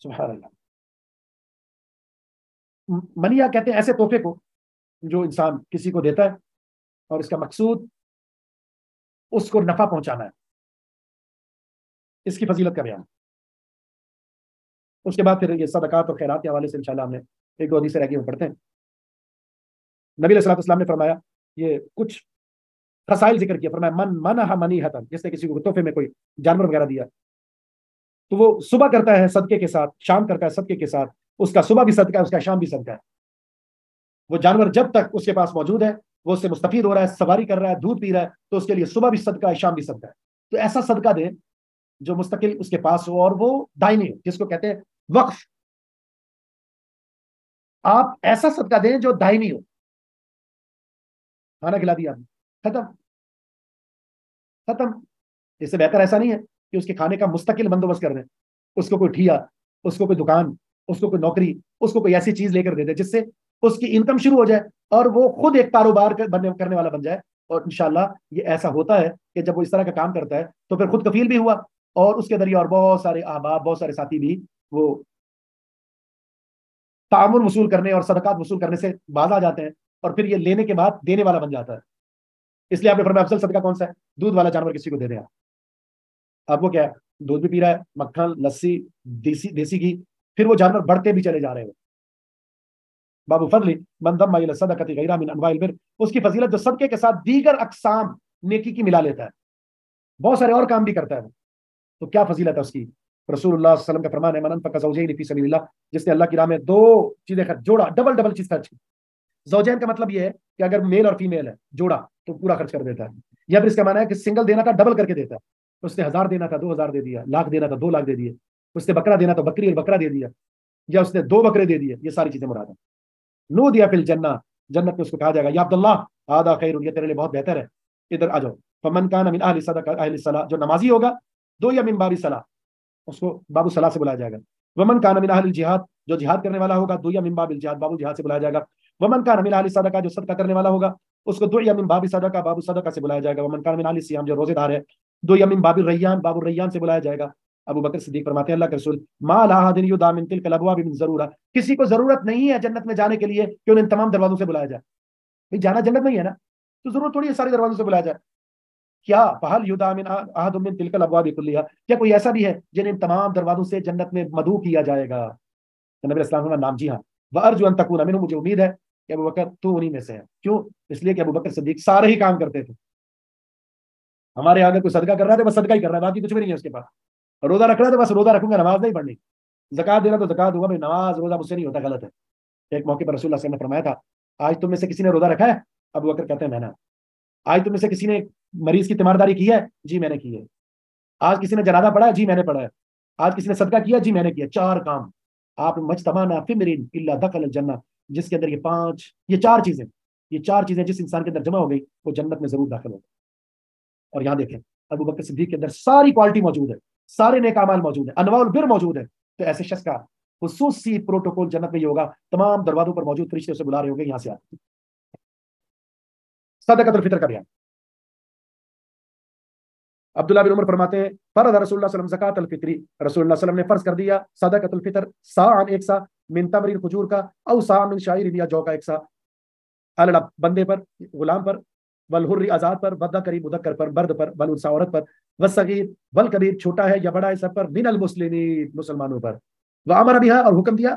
سبحان اللہ. منیحہ کہتے ہیں ایسے تحفے کو جو انسان کسی کو دیتا ہے اور اس کا مقصود اس کو نفع پہنچانا ہے. اس کی فضیلت کا بیان. اس کے بعد پھر یہ صدقات اور خیرات کے حوالے سے انشاءاللہ ہم نے ایک دو حدیثیں رہ گئی وہ پڑھتے ہیں. نبی علیہ الصلوۃ والسلام نے فرمایا، یہ کچھ خصائل ذکر کیا. فرمایا من منح منیحۃ، جس نے کسی کو تحفے میں کوئی جانور وغیرہ دیا تو وہ صبح کرتا ہے صدقے کے ساتھ، شام کرتا ہے صدقے کے ساتھ. اس کا صبح بھی صدقہ ہے، اس کا شام بھی صدقہ ہے. وہ جانور جب تک اس کے پاس موجود ہے، وہ اس سے مستفید ہو رہا ہے، سواری کر رہا ہے، دودھ پی رہا ہے، تو اس کے لیے صبح بھی صدقہ ہے، شام بھی صدقہ ہے. تو ایسا صدقہ دیں جو مستقل اس کے پاس ہو اور وہ دائمی ہو، جس کو کہتے ہیں وقف. آپ ایسا صدقہ دیں جو دائمی ہو. کھانا کھلا دیا آپ نے، ختم. اس سے بہتر ایسا نہیں ہے کہ اس کے کھانے کا مستقل بندوبست کر دیں. اس کو کوئی ٹھیا، اس کو کوئی دکان، اس کو کوئی نوکری، اس کو کوئی ایسی چیز لے کر دے دے جس سے اس کی انکم شروع ہو جائے اور وہ خود ایک کاروبار کرنے والا بن جائے. اور انشاءاللہ یہ ایسا ہوتا ہے کہ جب وہ اس طرح کا کام کرتا ہے تو پھر خود کفیل بھی ہوا اور اس کے ذریعے اور بہت سارے احباب، بہت سارے ساتھی بھی وہ تعاون وصول کرنے اور صدقات وصول کرنے سے باز آ جاتے ہیں اور پھر یہ لینے کے بعد دینے والا بن جاتا ہے. اس لیے آپ نے فرمایا افضل صدقہ کون سا ہے؟ دودھ والا جانور کسی کو دے دیں. اب وہ کیا ہے، دودھ بھی پی رہا ہے، مکھن، لسی، دیسی گھی، پھر وہ جانور بڑھتے بھی چلے جا رہے ہیں. باب فضل من ضم الى الصدقۃ غیرها من انواع البر، اس کی فضیلت جو صدقے کے ساتھ دیگر اقسام نیکی کی ملا لیتا ہے، بہت سارے اور کام بھی کرتا ہے، تو کیا فضیلت ہے اس کی؟ رسول اللہ صلی اللہ علیہ وسلم کا فرمان ہے من انفق زوجین فی سبیل اللہ، جس نے اللہ کی راہ میں دو چیزیں جوڑا، ڈبل چیز خرچ کی. زوجین کا مطلب یہ ہے کہ اگر میل اور فیمیل ہے جوڑا تو پورا خرچ کر دیتا ہے. یا پھر اس کا معنی ہے کہ سنگل دینا تھا ڈبل کر کے دیتا ہے. اس نے 1000 دینا تھا 2000 دے دیا، لاکھ دینا تھا 2 لاکھ دے دیے. اس نے بکرا دینا تو بکری اور بکرا دے دیا، یا اس نے 2 بکرے دے دیے. یہ ساری چیزیں مراد ہیں. نو دیا فی الجنہ، جنت میں اس کو کہا جائے گا یا عبداللہ ہذا خیر، یہ تیرے لیے بہت بہتر ہے، ادھر آ جاؤ. फमन कान मिन अहली सदका अहली सलाह, जो नमाजी होगा, दो या मिन बाबी सलाह, उसको बाबू सलाह से बुलाया जाएगा। वमन कान मिन अहली जिहाद, जो जिहाद करने वाला होगा, दो या मिन बाबिल जिहाद, बाबू जिहाद से बुलाया जाएगा। वमन कान मिन अहली सदका, जो सदका करने वाला होगा, उसको दो या मिन बाबी सदका, बाबू सदका से बुलाया जाएगा। वमन कान मिन अहली सियाम, जो रोजेदार है, दो या मिन बाबिल रैयान, बाबू रैयान से बुलाया जाएगा। अबू बकर सिद्दीक फरमाते हैं, अल्लाह के रसूल, मा ला अहदिन युदा मिन तिलकल अबवाब मिन ज़रूरा, किसी को जरूरत नहीं है जन्नत में जाने के लिए कि उन्हें तमाम दरवाजों से बुलाया जाए। भाई जाना जन्नत में ही है ना, तो जरूरत थोड़ी है सारे दरवाजों से बुलाया जाए। क्या फहल युदा मिन अहद मिन तिलकल अबवाब कुल्लिहा, क्या कोई ऐसा भी है जिन्हें तमाम दरवाजों से जन्नत में मदऊ किया जाएगा? तो नबी अस्सलाम का नाम, जी हाँ। व अर्जु अन तकूना मिनहुम, मुझे उम्मीद है कि अबू बकर तू उन्हीं में से है। क्यों? इसलिए कि अबू बकर सिद्दीक सारे ही काम करते थे। हमारे यहाँ अगर कोई सदका कर रहा है तो बस सदका ही कर रहा है, बाकी कुछ भी नहीं है उसके पास। रोजा रख रहा है तो बस रोजा रखूंगा, नमाज नहीं पढ़नी। ज़कात देना तो ज़कात दूंगा, भाई नमाज रोजा मुझसे नहीं होता, गलत है। एक मौके पर रसूलुल्लाह सल्लल्लाहु अलैहि वसल्लम ने फरमाया था, आज तुम में से किसी ने रोजा रखा है? अबू बकर कहते हैं मैंने। आज तुम में से किसी ने मरीज की तीमारदारी की है? जी मैंने की है। आज किसी ने जनाजा पढ़ा है? जी मैंने पढ़ा है। आज किसी ने सदका किया? जी मैंने किया। चार काम। आप मजतमाना फिमरिन इल्ला दखल जन्नह, जिसके अंदर ये चार चीजें जिस इंसान के अंदर जमा हो गई वो जन्नत में जरूर दाखिल होगा। और यहाँ देखें, अबू बकर सिद्दीक के अंदर सारी क्वालिटी मौजूद है, सारे नेक अमाल मौजूद है, अनवाउल बिर मौजूद है। तो ऐसे शख्स का खुसूसी प्रोटोकॉल जन्नत में ही होगा, तमाम दरवाजों पर मौजूद फरिश्ते उसे बुला रहे होंगे, यहाँ से आते। सदक़तुल फितर का बयान। अब्दुल्लाह बिन उमर फरमाते हैं, फरद रसूलुल्लाह सल्लल्लाहु अलैहि वसल्लम ज़कातुल फित्री, रसूलुल्लाह सल्लल्लाहु अलैहि वसल्लम ने फर्ज कर दिया सदक़तुल फितर, साअन एक सा, मिन तमरीन खजूर का, औ सा मिन शाइर या जौ का एक सा, अल बंदे पर, गुलाम पर, वल हुर्री आजाद पर, वद्दा करीब मुदक्कर पर, बर्द पर, वल उनसा औरत पर, वसगीर वल कबीर छोटा है या बड़ा है सब पर, मिनल मुस्लिमीन मुसलमानों पर। व अमर बिहा, और हुक्म दिया,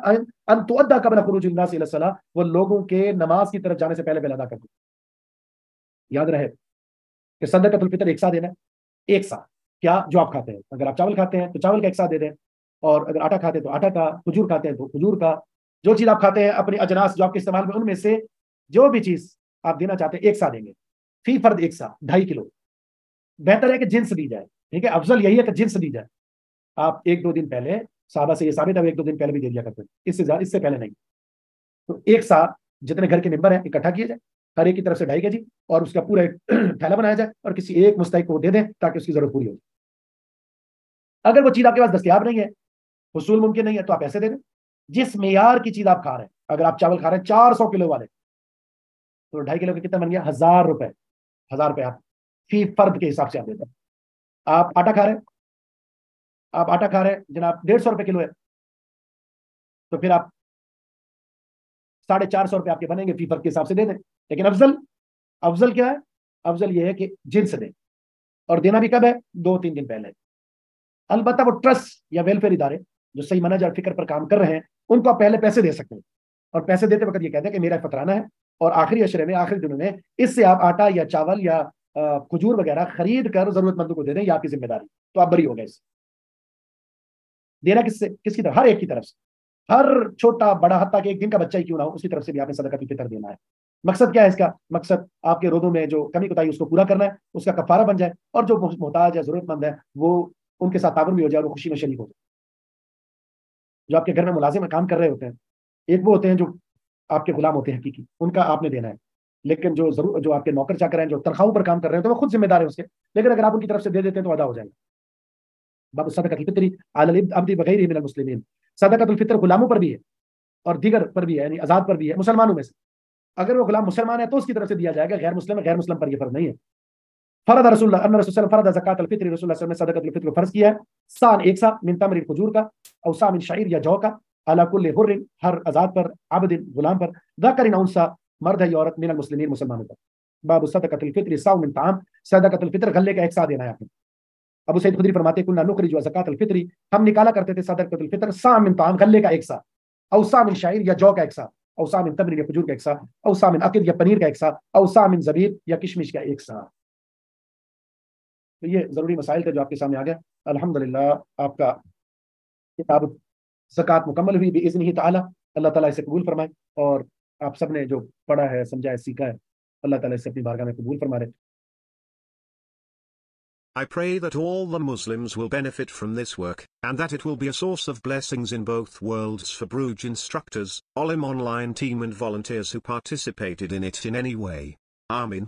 अन तुअद्दा क़ब्ल खुरूजिन नास इला सलाह, वो लोगों के नमाज की तरफ जाने से पहले अदा कर दो। याद रहे कि सदक़तुल फितर एक सा देना है, एक सा क्या? जो आप खाते हैं, अगर आप चावल खाते हैं तो चावल का एक सा दे दें, और अगर आटा खाते हैं तो आटा का, खजूर खाते हैं तो खजूर का, जो चीज आप खाते हैं अपने अजनास जो आपके इस्तेमाल में, उनमें से जो भी चीज आप देना चाहते हैं एक सा देंगे। फी फर्द एक सा, 2.5 किलो। बेहतर है कि जिन्स दी जाए, ठीक है, अफजल यही है कि जिन्स दी जाए। आप 1-2 दिन पहले, साहबा से ये साबित है, 1-2 दिन पहले भी दे दिया करते हैं, इससे पहले नहीं। तो एक सा जितने घर के मेंबर हैं इकट्ठा किया जाए, हर एक की तरफ से 2.5 kg, और उसका पूरा एक थैला बनाया जाए और किसी एक मुस्तहिक को दे दें ताकि उसकी जरूरत पूरी हो। अगर वो चीज आपके पास दस्तयाब नहीं है, हुसूल मुमकिन नहीं है, तो आप ऐसे दे दें जिस मेयार की चीज आप खा रहे हैं। अगर आप चावल खा रहे हैं 400 किलो वाले, तो 2.5 किलो का कितना बन गया? 1000 रुपए। 1000 रुपए आप फी फर्द के हिसाब से आप देते हैं। आप आटा खा रहे हैं जनाब, 150 रुपए किलो है, तो फिर आप 450 रुपए आपके बनेंगे, फी फर्द के हिसाब से दे दें। लेकिन अफजल क्या है? अफजल ये है कि जिन्स दें, और देना भी कब है? 2-3 दिन पहले। अलबत्ता वो ट्रस्ट या वेलफेयर इदारे जो सही मनहज और फिक्र पर काम कर रहे हैं, उनको आप पहले पैसे दे सकते हैं, और पैसे देते वक्त ये कहते हैं कि मेरा फतराना है, और आखिरी अशरे में, आखिरी दिनों में इससे आप आटा या चावल या खजूर वगैरह खरीद कर जरूरतमंदों को दे दें, या आपकी जिम्मेदारी, तो आप बरी हो गए इससे। देना किसकी तरफ? हर एक की तरफ से, हर छोटा बड़ा, हत्ता कि एक दिन का बच्चा ही क्यों ना हो, उसकी तरफ से भी आपने सदक़तुल फितर देना है। मकसद क्या है इसका? मकसद आपके रोज़ों में जो कमी कोताही उसको पूरा करना है, उसका कफारा बन जाए, और जो मोहताज है, जरूरतमंद है, वो उनके साथ ताबन भी हो जाए, वो खुशी में शरीक हो जाए। जो आपके घर में मुलाजिम काम कर रहे होते हैं, एक वो होते हैं जो आपके गुलाम होते हैं हकीकी, उनका आपने देना है। लेकिन जो आपके नौकर चाकर हैं, जो तनख्वाहों पर काम कर रहे हैं, तो वो खुद जिम्मेदार है उसके, लेकिन अगर आप उनकी तरफ से दे देते हैं तो अदा हो जाएगा। बाब सदक़तुल फित्री अलल अब्दी बगैरिही मिनल मुस्लिमीन, सदक़तुल फितर गुलामों पर भी है और दीगर पर भी है, यानी आजाद पर भी है, मुसलमानों में से। अगर वो गुलाम मुसलमान है तो उसकी तरफ से दिया जाएगा, गैर मुस्लिम पर यह फर्ज नहीं है। फरद रसूलुल्लाह फरद ज़कातुल फित्री, रसूलुल्लाह ने सदक़तुल फितर को फर्ज किया है, सान एक सा, मिन तमरिन खजूर का, औ सा मिन शाइर या जौ का, अला कुल्लि हुर्रिन, हर आजाद पर, अब्दिन गुलाम पर, ज़करिन उनसा, मर्द है या औरत, मिनल मुस्लिमीन मुसलमानों पर। बाब सदक़तुल फित्री साउ मिन ताम, सदक़तुल फितर गल्ले का एक सा देना है आपने। अबू सईद खुदरी फरमाते हैं, कुन्ना नुखरिजु ज़कातुल फित्री, हम निकाला करते थे सदक़तुल फितर, सा मिन ताम, गल्ले का एक सा, औ सा मिन शाइर या जौ का एक सा, औ सा मिन तमरीन या खजूर का एक सा, औ सा मिन अकीद या पनीर का एक सा, औ सा मिन ज़बीब या किशमिश का एक सा। तो ये जरूरी मसाइल थे जो आपके सामने आ गया। अल्हम्दुलिल्लाह आपका किताब ज़कात मुकम्मल हुई बिइज़्निही ताला। अल्लाह ताला इसे कबूल फरमाए, और आप सब ने जो पढ़ा है, समझा है, सीखा है, अल्लाह ताला इसे अपनी बारगाह में कबूल फरमा ले। I pray that all the Muslims will benefit from this work, and that it will be a source of blessings in both worlds for Bruj instructors, Olim online team and volunteers who participated in it in any way. Amin.